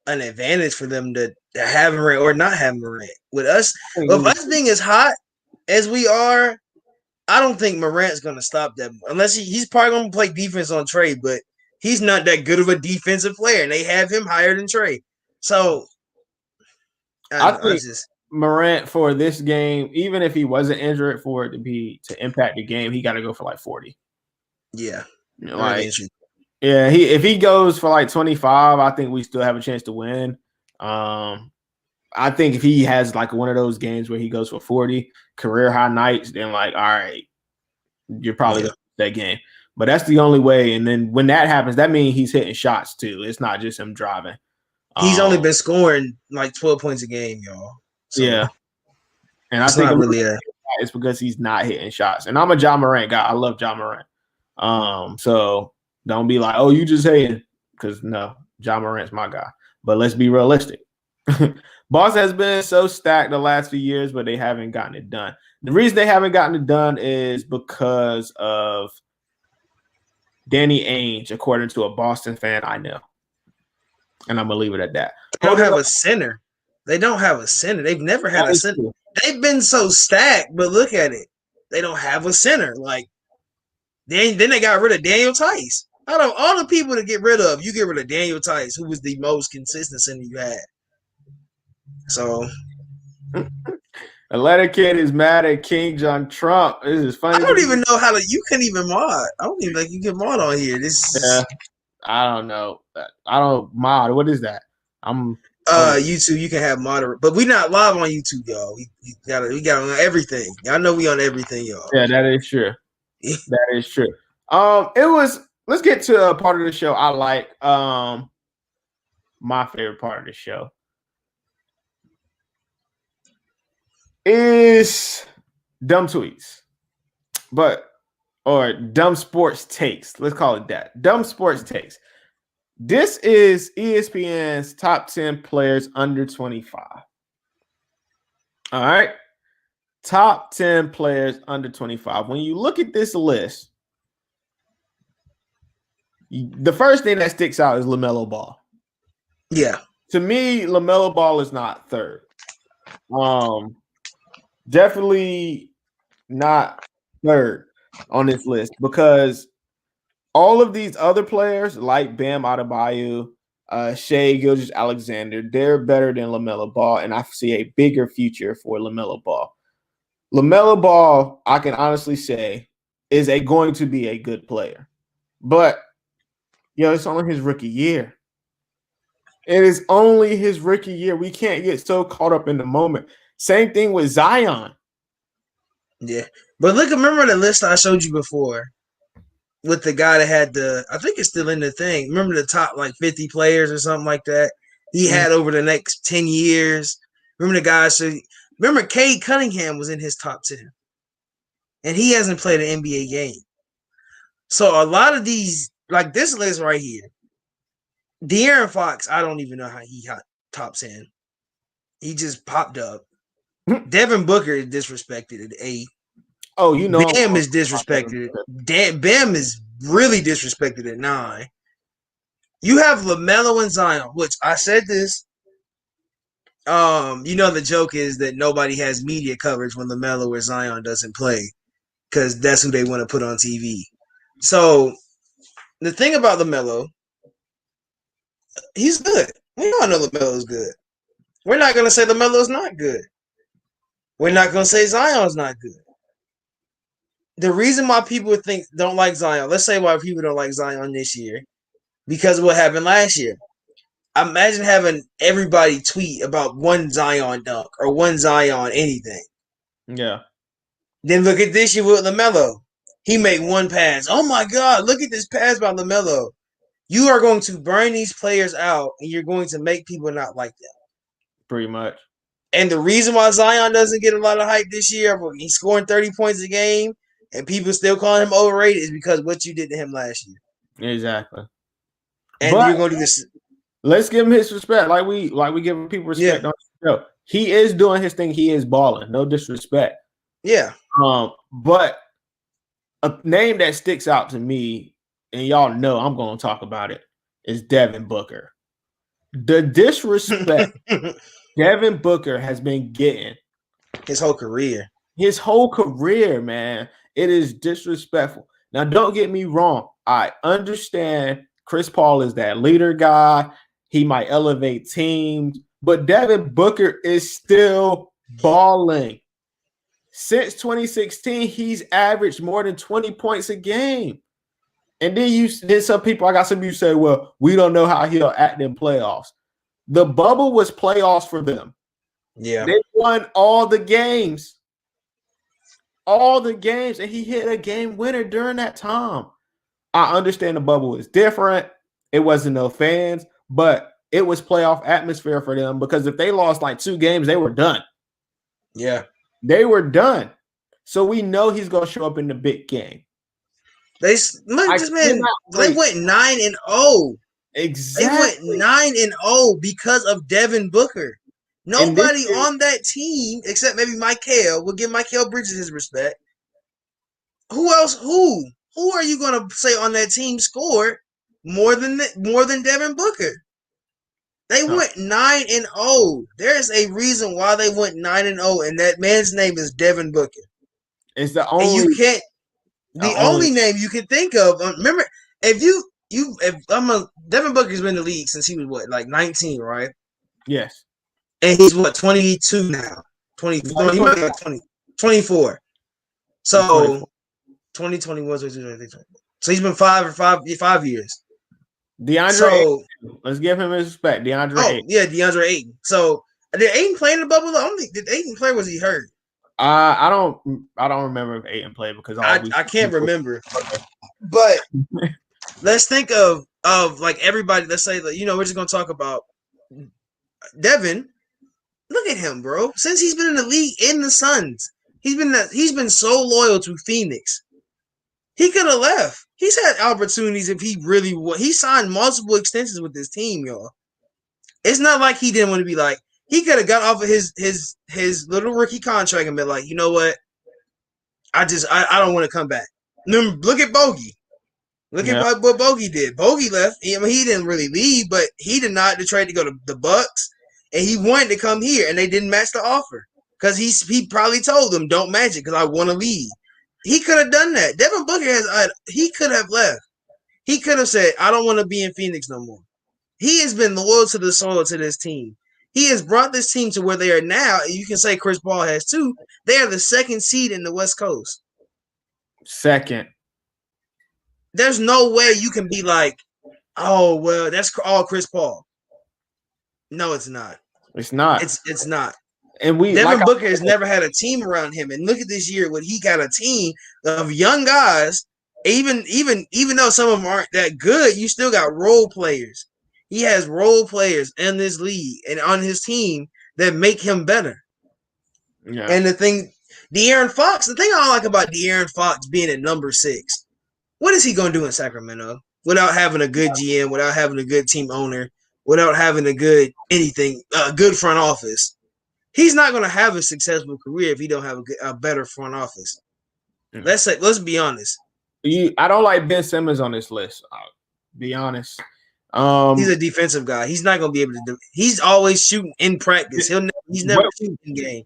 advantage for them to have Morant or not have Morant. With us being as hot as we are, I don't think Morant's going to stop them unless he's probably going to play defense on Trey, but he's not that good of a defensive player, and they have him higher than Trey. So I think Morant for this game, even if he wasn't injured, for it to impact the game, he got to go for like 40. Yeah, if he goes for like 25, I think we still have a chance to win. I think if he has like one of those games where he goes for 40 career high nights, then like, all right, you're probably going to win that game. But that's the only way. And then when that happens, that means he's hitting shots too. It's not just him driving. He's only been scoring like 12 points a game, y'all. So yeah. And I think it's because he's not hitting shots. And I'm a Ja Morant guy. I love Ja Morant. So don't be like, oh, you just hating. Because no, Ja Morant's my guy. But let's be realistic. Boston has been so stacked the last few years, but they haven't gotten it done. The reason they haven't gotten it done is because of Danny Ainge, according to a Boston fan I know. And I'm going to leave it at that. They don't have a center. They don't have a center. They've never had a center. True. They've been so stacked, but look at it. They don't have a center. Like, then they got rid of Daniel Tice. Out of all the people to get rid of, you get rid of Daniel Tice, who was the most consistent center you had. So, Atlanta kid is mad at King John Trump. This is funny. I don't even know how to. You can't even mod. I don't even think you can mod on here. I don't know. I don't mod. What is that? YouTube. You can have moderate, but we're not live on YouTube, y'all. We got on everything. Y'all know we on everything, y'all. Yeah, that is true. That is true. Let's get to a part of the show I like. My favorite part of the show is dumb tweets, or dumb sports takes. Let's call it that. Dumb sports takes. This is ESPN's top 10 players under 25. All right. Top 10 players under 25. When you look at this list, the first thing that sticks out is LaMelo Ball. Yeah. To me, LaMelo Ball is not third. Definitely not third on this list because all of these other players like Bam Adebayo, Shai Gilgeous-Alexander, they're better than LaMelo Ball, and I see a bigger future for LaMelo Ball. LaMelo Ball, I can honestly say, is going to be a good player. But, it's only his rookie year. It is only his rookie year. We can't get so caught up in the moment. Same thing with Zion. Yeah. But remember the list I showed you before with the guy that had I think it's still in the thing. Remember the top 50 players or something like that he had over the next 10 years? Remember the guy? Remember Cade Cunningham was in his top 10. And he hasn't played an NBA game. So a lot of these, like this list right here, De'Aaron Fox, I don't even know how he got top 10. He just popped up. Devin Booker is disrespected at 8. Oh, you know. Bam is disrespected. Bam is really disrespected at 9. You have LaMelo and Zion, which I said this. The joke is that nobody has media coverage when LaMelo or Zion doesn't play because that's who they want to put on TV. So the thing about LaMelo, he's good. We all know LaMelo's good. We're not going to say LaMelo's not good. We're not going to say Zion's not good. The reason why people don't like Zion, let's say why people don't like Zion this year, because of what happened last year. Imagine having everybody tweet about one Zion dunk or one Zion anything. Yeah. Then look at this year with LaMelo. He made one pass. Oh my God, look at this pass by LaMelo. You are going to burn these players out and you're going to make people not like them. Pretty much. And the reason why Zion doesn't get a lot of hype this year, he's scoring 30 points a game and people still calling him overrated, is because what you did to him last year. Exactly. And you're going to do this. Let's give him his respect. Like we give people respect on the show. He is doing his thing. He is balling. No disrespect. Yeah. But a name that sticks out to me, and y'all know I'm going to talk about it, is Devin Booker. The disrespect Devin Booker has been getting his whole career. His whole career, man. It is disrespectful. Now, don't get me wrong. I understand Chris Paul is that leader guy. He might elevate teams, but Devin Booker is still balling. Since 2016, he's averaged more than 20 points a game. And then some people, I got some of you say, well, we don't know how he'll act in playoffs. The bubble was playoffs for them. Yeah. They won all the games. All the games, and he hit a game winner during that time. I understand the bubble is different. It wasn't no fans, but it was playoff atmosphere for them, because if they lost 2 games, they were done. Yeah. They were done. So we know he's going to show up in the big game. They went 9-0. Exactly. They went 9-0 because of Devin Booker. Nobody on that team, except maybe Mikal, will give Mikal Bridges his respect. Who else? Who are you going to say on that team scored more than Devin Booker? They went 9-0. There's a reason why they went 9-0, and that man's name is Devin Booker. It's the only. And you can't. The only name you can think of. Remember, Devin Booker's been in the league since he was 19, right? Yes. And he's 22 now. 24. He might be 24. So 2021. So he's been 5 years. DeAndre Ayton. Let's give him his respect. DeAndre Ayton. Yeah, DeAndre Ayton. So did Ayton play in the bubble? Did Ayton play, or was he hurt? I don't remember if Ayton played, because I can't remember. But let's think of everybody. Let's say we're just gonna talk about Devin. Look at him, bro. Since he's been in the league in the Suns, he's been so loyal to Phoenix. He could have left. He's had opportunities if he really he signed multiple extensions with this team, y'all. It's not like he didn't want to be he could have got off of his little rookie contract and been like, you know what? I don't want to come back. Look at Bogey. Look at what Bogey did. Bogey left. He didn't really leave, but he denied the trade to go to the Bucks. And he wanted to come here, and they didn't match the offer because he probably told them, "Don't match it because I want to leave." He could have done that. Devin Booker he could have left. He could have said, "I don't want to be in Phoenix no more." He has been loyal to the soil, to this team. He has brought this team to where they are now. You can say Chris Paul has too. They are the 2nd seed in the West Coast. 2nd. There's no way you can be like, "Oh well, that's all Chris Paul." No, it's not. It's not. It's not. And Devin Booker has never had a team around him. And look at this year when he got a team of young guys. Even though some of them aren't that good, you still got role players. He has role players in this league and on his team that make him better. Yeah. And the thing I don't like about De'Aaron Fox being at number 6, what is he going to do in Sacramento without having a good GM, without having a good team owner, without having a good good front office? He's not going to have a successful career if he don't have a better front office. Yeah. Let's be honest. I don't like Ben Simmons on this list. I'll be honest. He's a defensive guy. He's not going to be able to do. He's always shooting in practice. He's never shooting in game.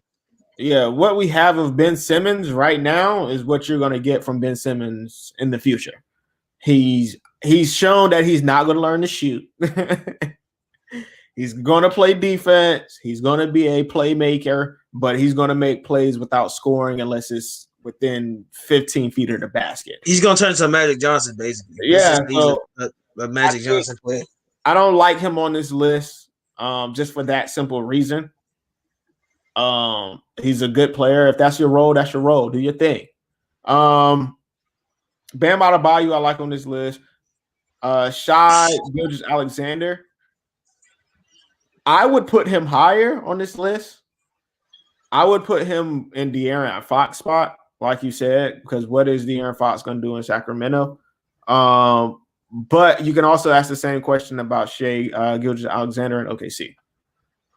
Yeah, what we have of Ben Simmons right now is what you're going to get from Ben Simmons in the future. He's shown that he's not going to learn to shoot. He's going to play defense. He's going to be a playmaker, but he's going to make plays without scoring unless it's within 15 feet of the basket. He's going to turn into Magic Johnson, basically. Yeah, a Magic Johnson play. I don't like him on this list just for that simple reason. He's a good player. If that's your role, that's your role. Do your thing. Bam Adebayo, I like on this list. Shai Gilgeous-Alexander. I would put him higher on this list. I would put him in De'Aaron Fox spot, like you said, because what is De'Aaron Fox going to do in Sacramento? But you can also ask the same question about Shai Gilgeous-Alexander in OKC.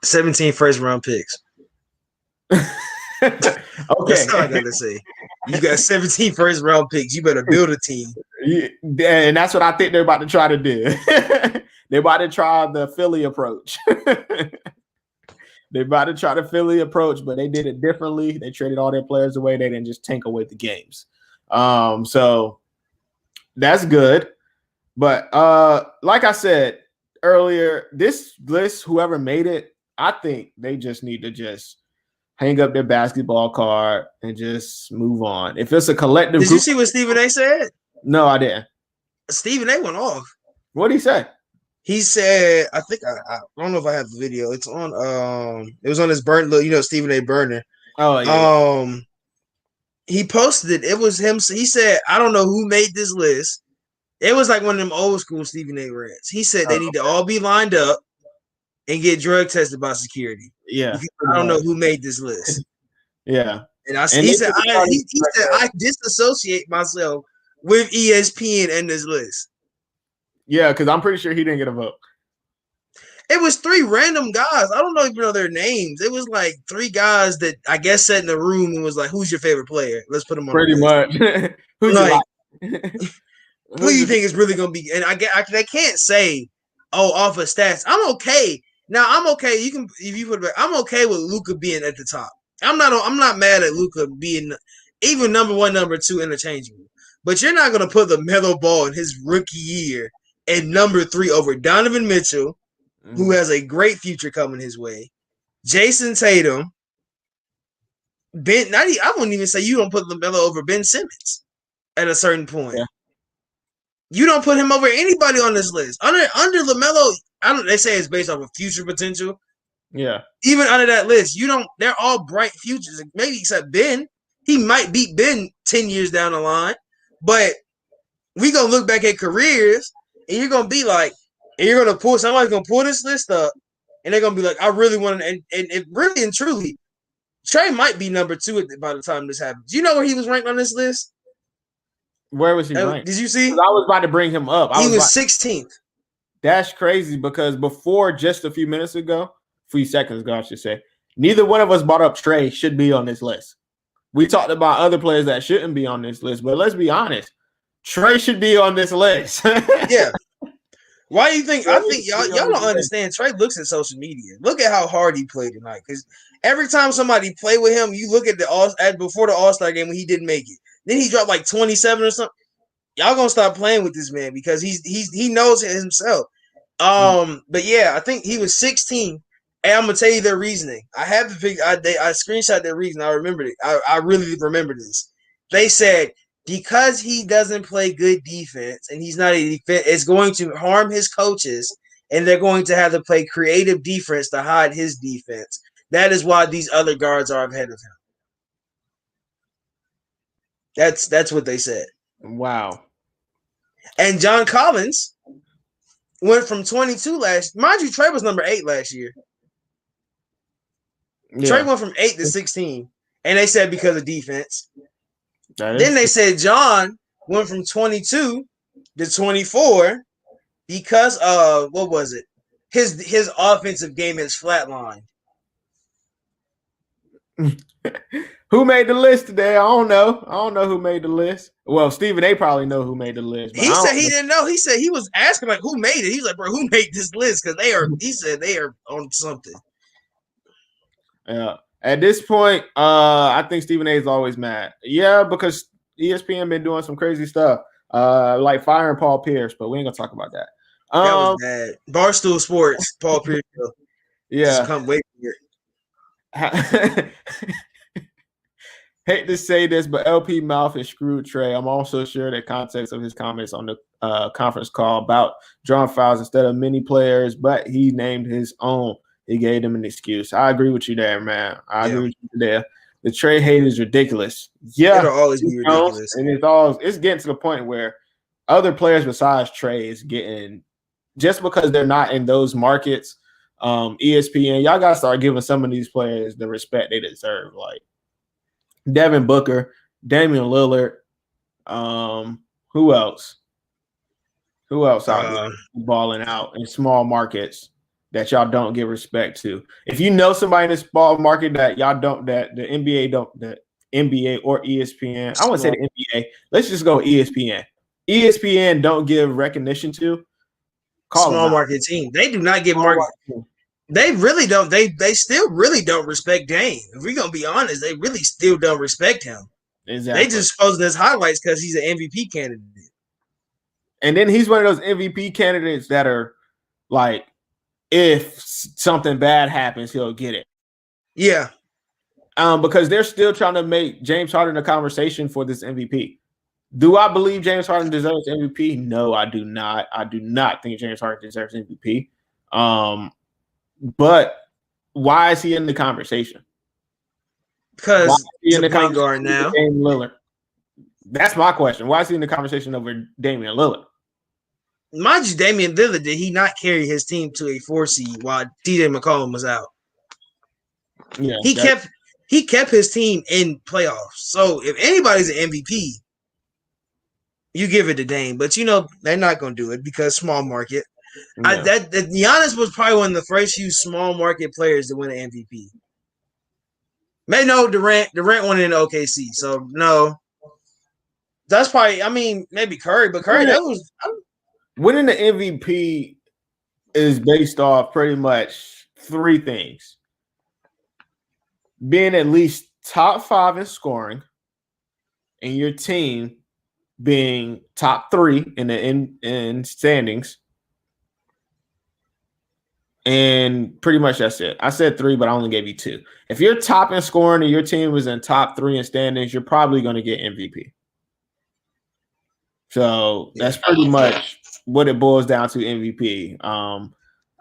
17 first-round picks. Okay. That's all I got to say. You got 17 first-round picks. You better build a team. Yeah, and that's what I think they're about to try to do. They're about to try the Philly approach. They're about to try the Philly approach, but they did it differently. They traded all their players away. They didn't just tank away the games. So that's good. But like I said earlier, this list, whoever made it, I think they just need to just hang up their basketball card and just move on. If it's a collective Did you see what Stephen A said? No, I didn't. Stephen A went off. What did he say? He said, I think I don't know if I have the video. It's on it was on his burner, Stephen A burner. Oh yeah. He posted it. It was him. He said, I don't know who made this list. It was like one of them old school Stephen A rants. He said they need to all be lined up and get drug tested by security. Yeah. I don't know who made this list. Yeah. And he said I disassociate myself with ESPN in this list. Yeah, because I'm pretty sure he didn't get a vote. It was 3 random guys. I don't even know their names. It was like 3 guys that I guess sat in the room and was like, "Who's your favorite player? Let's put them on." Pretty much. Who's like, who do you think is really going to be? And I can't say, "Oh, off of stats." I'm okay. Now I'm okay. You can if you put it back. I'm okay with Luka being at the top. I'm not mad at Luka being even number 1, number 2 interchangeable. But you're not going to put the Melo Ball in his rookie year at number 3 over Donovan Mitchell, who has a great future coming his way. Jason Tatum. I wouldn't even say you don't put LaMelo over Ben Simmons at a certain point. Yeah. You don't put him over anybody on this list. Under LaMelo, they say it's based off of future potential. Yeah. Even under that list, they're all bright futures. Maybe except Ben. He might beat Ben 10 years down the line. But we gonna look back at careers and you're gonna be like, and you're gonna somebody's gonna pull this list up, and they're gonna be like, I really want to, and really and truly, Trey might be number 2 by the time this happens. Do you know where he was ranked on this list? Where was he ranked? Did you see? I was about to bring him up. He was 16th. That's crazy because before just a few seconds ago, I should say, neither one of us brought up Trey should be on this list. We talked about other players that shouldn't be on this list, but let's be honest, Trey should be on this list. Yeah. Why do you think? I think y'all don't understand. Trey looks at social media. Look at how hard he played tonight. Because every time somebody play with him, you look at before the All-Star game when he didn't make it. Then he dropped like 27 or something. Y'all gonna stop playing with this man because he knows it himself. But yeah, I think he was 16. And I'm gonna tell you their reasoning. I have the figure. I screenshot their reason. I remembered it. I really remember this. They said because he doesn't play good defense and he's not a defense, it's going to harm his coaches and they're going to have to play creative defense to hide his defense. That is why these other guards are ahead of him. That's what they said. Wow. And John Collins went from 22 mind you, Trey was number 8 last year. Yeah. Trey went from 8 to 16. And they said because of defense. Then they said John went from 22 to 24 because of, what was it? His offensive game is flatlined. Who made the list today? I don't know who made the list. Well, Stephen A probably know who made the list. He said he didn't know. He said he was asking like who made it. He's like, bro, who made this list? Because he said they are on something. Yeah. At this point, I think Stephen A is always mad. Yeah, because ESPN been doing some crazy stuff, like firing Paul Pierce, but we ain't gonna talk about that. That was bad. Barstool Sports, Paul Pierce. Yeah, just come wait here. Hate to say this, but LP Mouth is screwed Trey. I'm also sure that context of his comments on the conference call about drawing fouls instead of many players, but he named his own. He gave them an excuse. I agree with you there, man. I agree with you there. The Trey hate is ridiculous. Yeah, it'll always be ridiculous, and it's getting to the point where other players besides Trey is getting, just because they're not in those markets. ESPN, y'all gotta start giving some of these players the respect they deserve, like Devin Booker, Damian Lillard. Who else? Who else out balling out in small markets that y'all don't give respect to? If you know somebody in this small market that y'all don't, that the NBA don't, the NBA or ESPN, I wouldn't say the NBA. Let's just go ESPN. ESPN don't give recognition to. Small market team. They do not give market. They really don't. They still really don't respect Dame. If we're gonna be honest, they really still don't respect him. Exactly. They just posting his highlights because he's an MVP candidate. And then he's one of those MVP candidates that are like, if something bad happens, he'll get it. Yeah. Because they're still trying to make James Harden a conversation for this MVP. Do I believe James Harden deserves MVP? No, I do not. I do not think James Harden deserves MVP. But why is he in the conversation? Because he's a point guard now. Damian Lillard. That's my question. Why is he in the conversation over Damian Lillard? Mind you, Damian Lillard, did he not carry his team to a 4 seed while DJ McCollum was out? Yeah, he kept his team in playoffs. So if anybody's an MVP, you give it to Dame. But they're not going to do it because small market. Yeah. Giannis was probably one of the first few small market players to win an MVP. Maybe no, Durant won in OKC. So no, that's probably. Maybe Curry, but Curry winning the MVP is based off pretty much 3 things: being at least top 5 in scoring, and your team being top 3 in standings. And pretty much that's it. I said 3, but I only gave you 2. If you're top in scoring and your team was in top 3 in standings, you're probably going to get MVP. So that's pretty much what it boils down to, MVP.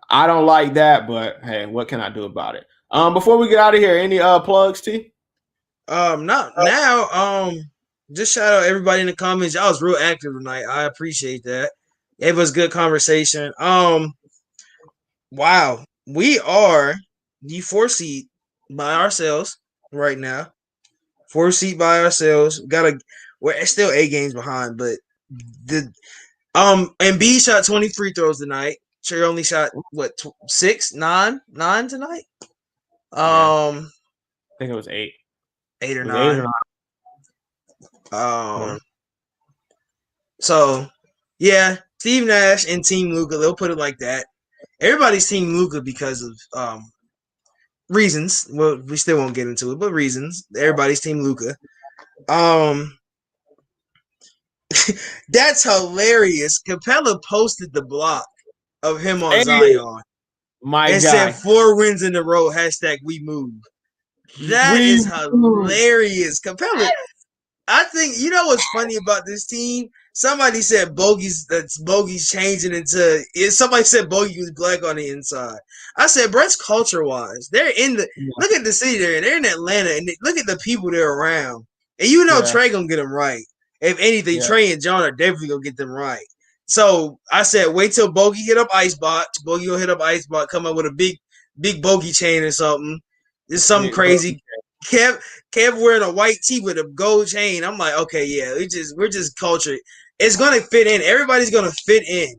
I don't like that, but hey, what can I do about it? Before we get out of here, any plugs, T? Not now. Just shout out everybody in the comments. Y'all was real active tonight. I appreciate that. It was good conversation. Wow, we are the 4 seed by ourselves right now. 4 seed by ourselves. We're still 8 games behind, but Embiid shot 20 free throws tonight. Trey only shot 9 tonight. I think it was 8. 8 or 9. So yeah, Steve Nash and Team Luka, they'll put it like that. Everybody's Team Luka because of reasons. Well, we still won't get into it, but reasons. Everybody's Team Luka. That's hilarious. Capella posted the block of him on Zion. And said 4 wins in a row. # we move. That is hilarious. Capella. I think what's funny about this team. Somebody said Bogey's changing into. Somebody said Bogey was black on the inside. I said, Brett's culture wise, they're in the. Yeah. Look at the city they're in Atlanta, and look at the people they're around. And you know Trey gonna get them right. If anything, Trey and John are definitely gonna get them right. So I said, wait till Bogey hit up Icebox. Bogey will hit up Icebox, come up with a big Bogey chain or something. It's something crazy. Kev wearing a white tee with a gold chain. I'm like, okay, yeah, we're just cultured. It's gonna fit in. Everybody's gonna fit in.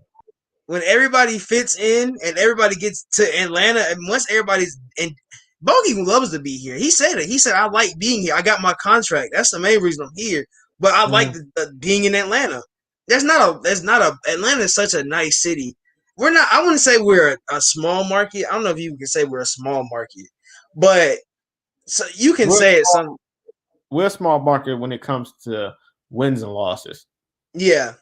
When everybody fits in and everybody gets to Atlanta, and once everybody's in, Bogey loves to be here. He said it. He said, I like being here. I got my contract. That's the main reason I'm here. But I like being in Atlanta. Atlanta is such a nice city. I wouldn't say we're a small market. I don't know if you can say we're a small market, but so you can say it. We're a small market when it comes to wins and losses. Yeah,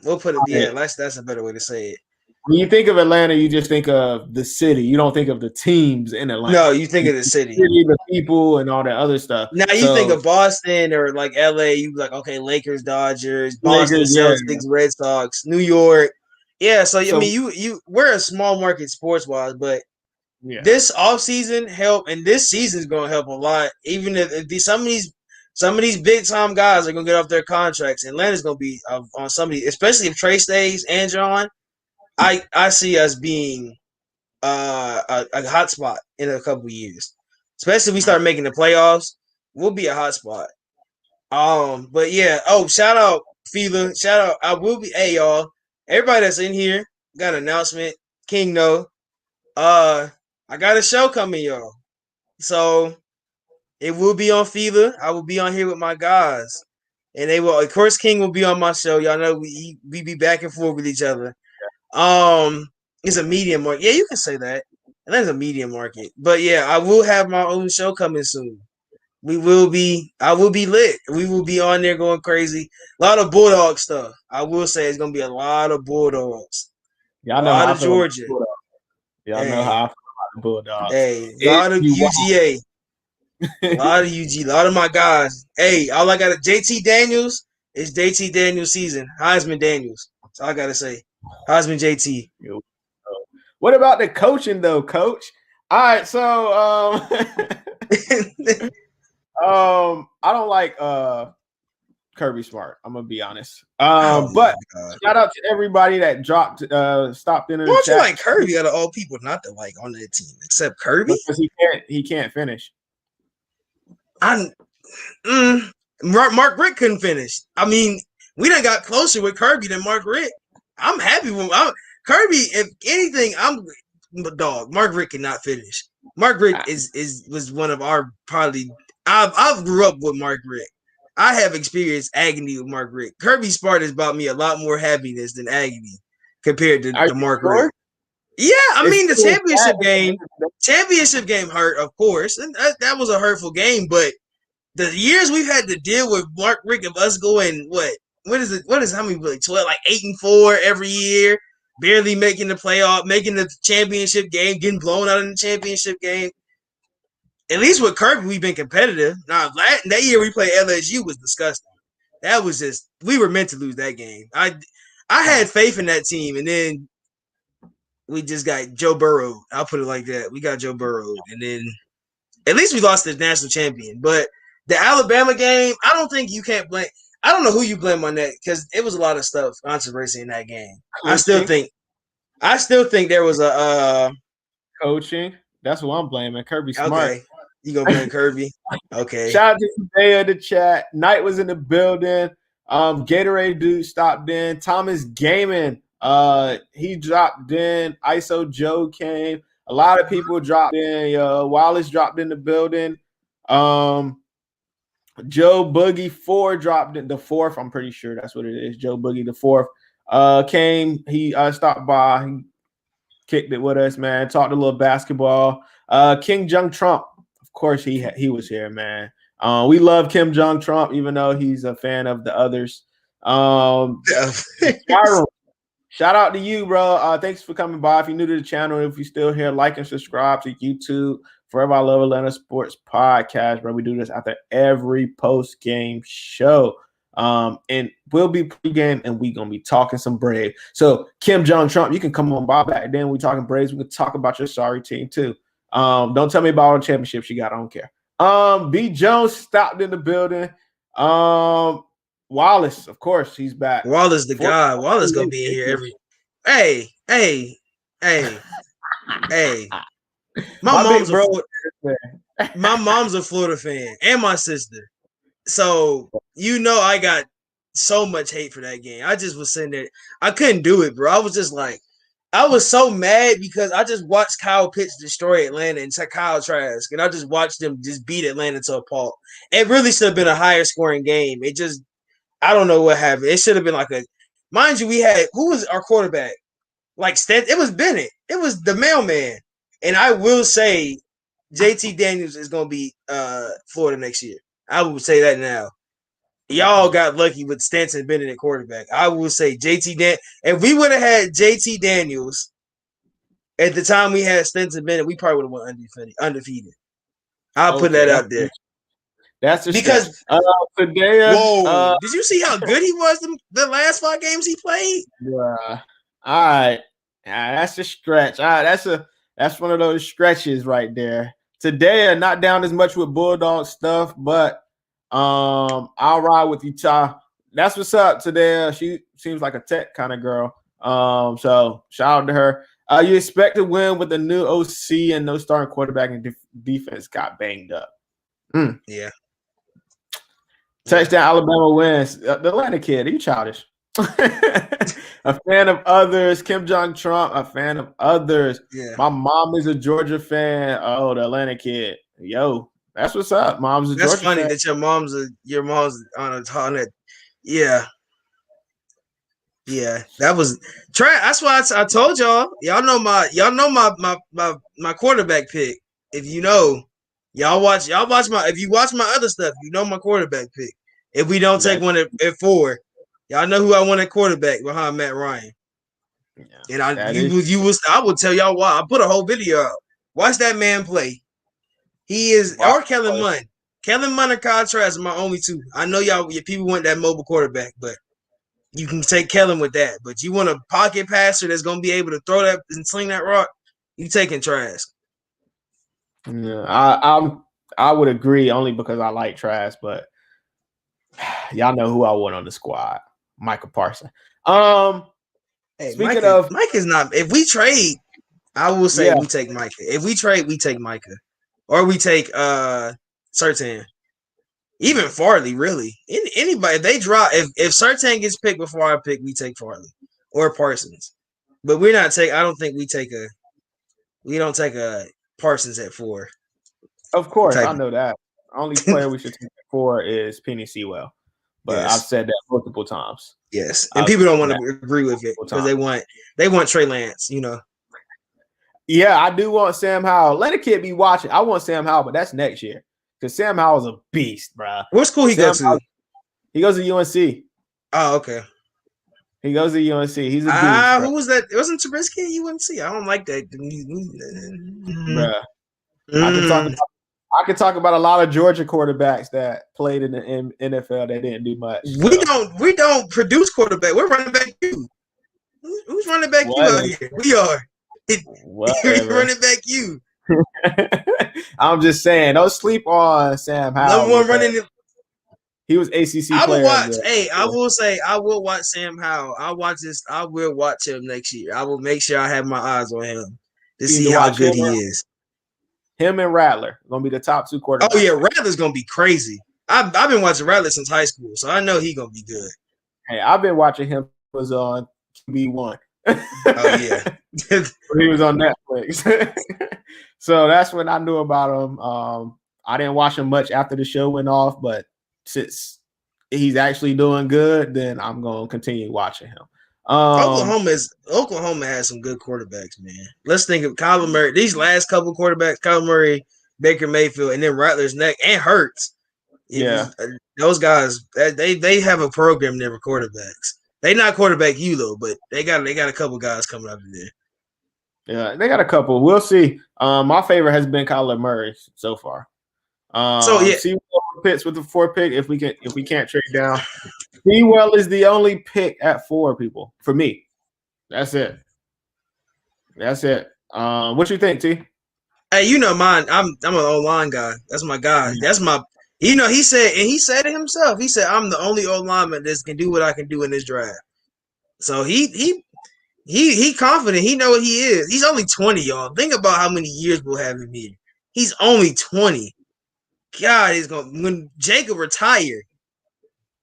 we'll put it. Yeah, that's a better way to say it. When you think of Atlanta, you just think of the city. You don't think of the teams in Atlanta. No, you think of the city, the people, and all that other stuff. Now you think of Boston or like LA, you like, okay, Lakers, Dodgers, Boston, Celtics, Red Sox, New York. Yeah, so I mean, we're a small market sports wise, but this offseason helped, and this season is going to help a lot. Even if some of these big time guys are going to get off their contracts, Atlanta's going to be on somebody, especially if Trey stays and John. I see us being a hot spot in a couple of years, especially if we start making the playoffs. We'll be a hot spot. But yeah. Oh, shout out FILA. Shout out. I will be. Hey, y'all. Everybody that's in here got an announcement. King no. I got a show coming, y'all. So it will be on FILA. I will be on here with my guys, and they will. Of course, King will be on my show. Y'all know we be back and forth with each other. It's a medium market. Yeah, you can say that. And that's a medium market. But yeah, I will have my own show coming soon. I will be lit. We will be on there going crazy. A lot of Bulldog stuff. I will say it's gonna be a lot of Bulldogs. Y'all know a lot of Georgia. Y'all know how I feel about the Bulldogs. Hey, a lot of UGA. A lot of UG, a lot of my guys. Hey, all I got JT Daniels. It's JT Daniels season. Heisman Daniels. That's all I gotta say. Heisman JT. What about the coaching though, Coach? All right, so I don't like Kirby Smart. I'm gonna be honest. But shout out to everybody that stopped in. Why don't you like Kirby out of all people not to like on that team, except Kirby? Because he can't finish. Mark Rick couldn't finish. I mean, we done got closer with Kirby than Mark Rick. I'm happy with Kirby. If anything, I'm the dog. Mark Rick cannot finish. Mark Rick was one of our probably. I've grew up with Mark Rick. I have experienced agony with Mark Rick. Kirby Smart has brought me a lot more happiness than agony compared to Mark Rick. Yeah, I mean the championship game hurt, of course, and that was a hurtful game. But the years we've had to deal with Mark Rick of us going what is it? What is how many like 12, like 8-4 every year, barely making the playoff, making the championship game, getting blown out in the championship game. At least with Kirby, we've been competitive. Now that year we played LSU was disgusting. That was just we were meant to lose that game. I had faith in that team, and then we just got Joe Burrow. I'll put it like that. We got Joe Burrow, and then at least we lost the national champion. But the Alabama game, I don't think you can't blame. I don't know who you blame on that because it was a lot of stuff controversy in that game. I still think there was a coaching. That's what I'm blaming. Kirby Smart. Okay. You gonna blame Kirby? Okay. Shout out to Zendaya in the chat. Knight was in the building. Gatorade dude stopped in. Thomas Gaming. He dropped in. ISO Joe came. A lot of people dropped in. Wallace dropped in the building. Joe Boogie 4 dropped in the 4th. I'm pretty sure that's what it is. Joe Boogie the 4th came. He stopped by. He kicked it with us, man. Talked a little basketball. King Jung Trump, of course, he was here, man. We love Kim Jong Trump, even though he's a fan of the others. Shout out to you, bro. Thanks for coming by. If you're new to the channel, if you're still here, like and subscribe to YouTube. Forever I Love Atlanta Sports Podcast, bro. We do this after every post-game show. And we'll be pregame and we gonna be talking some Braves. So Kim Jong-Trump, you can come on by back then. We talking Braves. We can talk about your sorry team too. Don't tell me about all the championships you got. I don't care. B. Jones stopped in the building. Wallace, of course, he's back. Wallace the guy. Wallace gonna be in here every. Hey. My mom's a Florida fan, and my sister. So I got so much hate for that game. I just was sitting there. I couldn't do it, bro. I was just like, I was so mad because I just watched Kyle Pitts destroy Atlanta and Kyle Trask, and I just watched them just beat Atlanta to a pulp. It really should have been a higher scoring game. It just, I don't know what happened. It should have been like mind you, we had, who was our quarterback? Like, it was Bennett. It was the mailman. And I will say, JT Daniels is going to be Florida next year. I would say that now. Y'all got lucky with Stanton Bennett at quarterback. I will say if we would have had JT Daniels at the time we had Stanton Bennett, we probably would have won undefeated. I'll put that out there. That's because today. Did you see how good he was the last 5 games he played? Yeah. All right. That's a stretch. All right, that's one of those stretches right there. Today, not down as much with Bulldog stuff, but I'll ride with you, Ty. That's what's up today. She seems like a tech kind of girl. So shout out to her. You expect to win with the new OC and no starting quarterback and defense got banged up. Yeah. Touchdown, Alabama wins. The Atlanta kid, are you childish? A fan of others. Kim Jong-Trump, a fan of others. Yeah. My mom is a Georgia fan. Oh, the Atlanta kid. Yo, that's what's up. Mom's a Georgia fan. That's funny that your mom's on it. Yeah. Yeah. That was that's why I told y'all. Y'all know my quarterback pick. If you know, if you watch my other stuff, you know my quarterback pick. If we don't take one at 4. Y'all know who I want at quarterback behind Matt Ryan. Yeah, and I would tell y'all why. I put a whole video out. Watch that man play. He is or Kellen Mond. Kellen Mond and Kyle Trask are my only 2. I know your people want that mobile quarterback, but you can take Kellen with that. But you want a pocket passer that's gonna be able to throw that and sling that rock, you taking Trask. Yeah, I would agree only because I like Trask, but y'all know who I want on the squad. Michael Parsons. Speaking of Mike is not. If we trade, I will say we take Micah. If we trade, we take Micah, or we take Surtain. Even Farley, really. Anybody if they drop. If Surtain gets picked before I pick, we take Farley or Parsons. But we're not take. I don't think we take a. We don't take a Parsons at 4. Of course, I know that. Only player we should take at 4 is Penny Sewell. But I've said that multiple times. Yes, and people don't want to agree with it because they want Trey Lance. You know. Yeah, I do want Sam Howell. Let a kid be watching. I want Sam Howell, but that's next year because Sam Howell's a beast, bro. What school he goes to? He goes to UNC. Oh, okay. He goes to UNC. He's a beast. Who was that? It wasn't Trubisky at UNC. I don't like that. Bruh. I can talk about a lot of Georgia quarterbacks that played in the NFL that didn't do much. So. We don't produce quarterback. We're running back you. Who's running back you out here? We are. We're running back you. I'm just saying, don't sleep on Sam Howell. No one running. He was ACC I player. will watch. I will say I will watch Sam Howell. I will watch him next year. I will make sure I have my eyes on him to see how good he is. Him and Rattler gonna be the top 2 quarterbacks. Oh yeah, Rattler's gonna be crazy. I've been watching Rattler since high school, so I know he's gonna be good. Hey, I've been watching him. Was on QB1. Oh yeah, he was on Netflix. So that's when I knew about him. I didn't watch him much after the show went off, but since he's actually doing good, then I'm gonna continue watching him. Oklahoma has some good quarterbacks, man. Let's think of Kyler Murray. These last couple quarterbacks, Kyler Murray, Baker Mayfield, and then Rattler's neck and Hurts. Those guys, they have a program there for quarterbacks. They not quarterback you though, but they got a couple guys coming out of there. Yeah, they got a couple. We'll see. My favorite has been Kyler Murray so far. Sewell picks with the 4 pick if we can't trade down. Sewell is the only pick at 4, people, for me. That's it. What you think, T? Hey, you know mine. I'm an O-line guy. That's my guy. That's my. You know, he said it himself. He said, "I'm the only O-lineman that can do what I can do in this draft." So he confident. He know what he is. He's only 20, y'all. Think about how many years we'll have him here. He's only 20. God, when Jacob retire,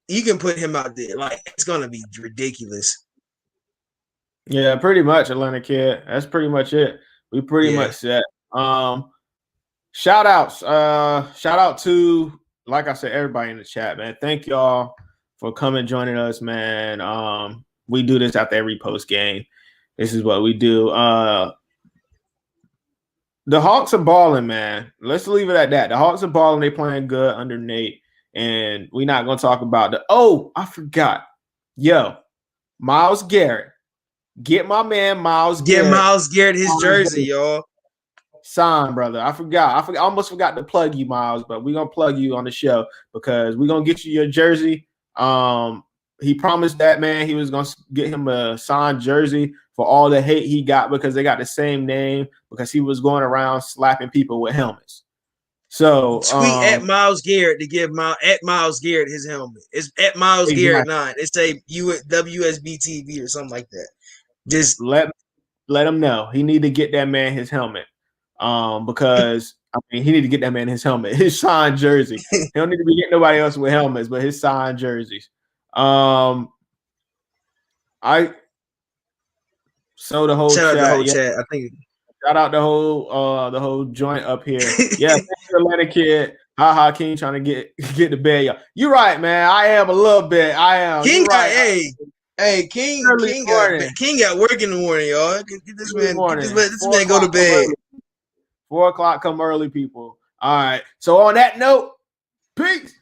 you can put him out there. Like, it's gonna be ridiculous. Yeah, pretty much, Atlanta kid. That's pretty much it. We pretty much set. Shout out to, like I said, everybody in the chat, man. Thank y'all for coming joining us, man. We do this after every post game. This is what we do. The Hawks are balling, man. Let's leave it at that. The Hawks are balling. They playing good under Nate. And we're not going to talk about I forgot. Yo, Myles Garrett. Get my man Myles Garrett. Get Myles Garrett his jersey, y'all. Sign, brother. I forgot. I almost forgot to plug you, Myles, but we're going to plug you on the show because we're going to get you your jersey. He promised that, man. He was going to get him a signed jersey for all the hate he got because they got the same name because he was going around slapping people with helmets. So tweet at Myles Garrett to give at Myles Garrett his helmet. It's at Myles Garrett 9. It's a WSB TV or something like that. Just let him know he need to get that man his helmet. Because he need to get that man his helmet, his signed jersey. He don't need to be getting nobody else with helmets, but his signed jerseys. I the whole shout chat. Out the whole chat. I think shout out the whole joint up here. Yeah, thanks for Atlanta kid. Ha King trying to get the bed, y'all. You're right, man. I am a little bit. I am. King got right. King got work in the morning, y'all. Get this man go to bed. 4 o'clock come early, people. All right. So on that note, peace.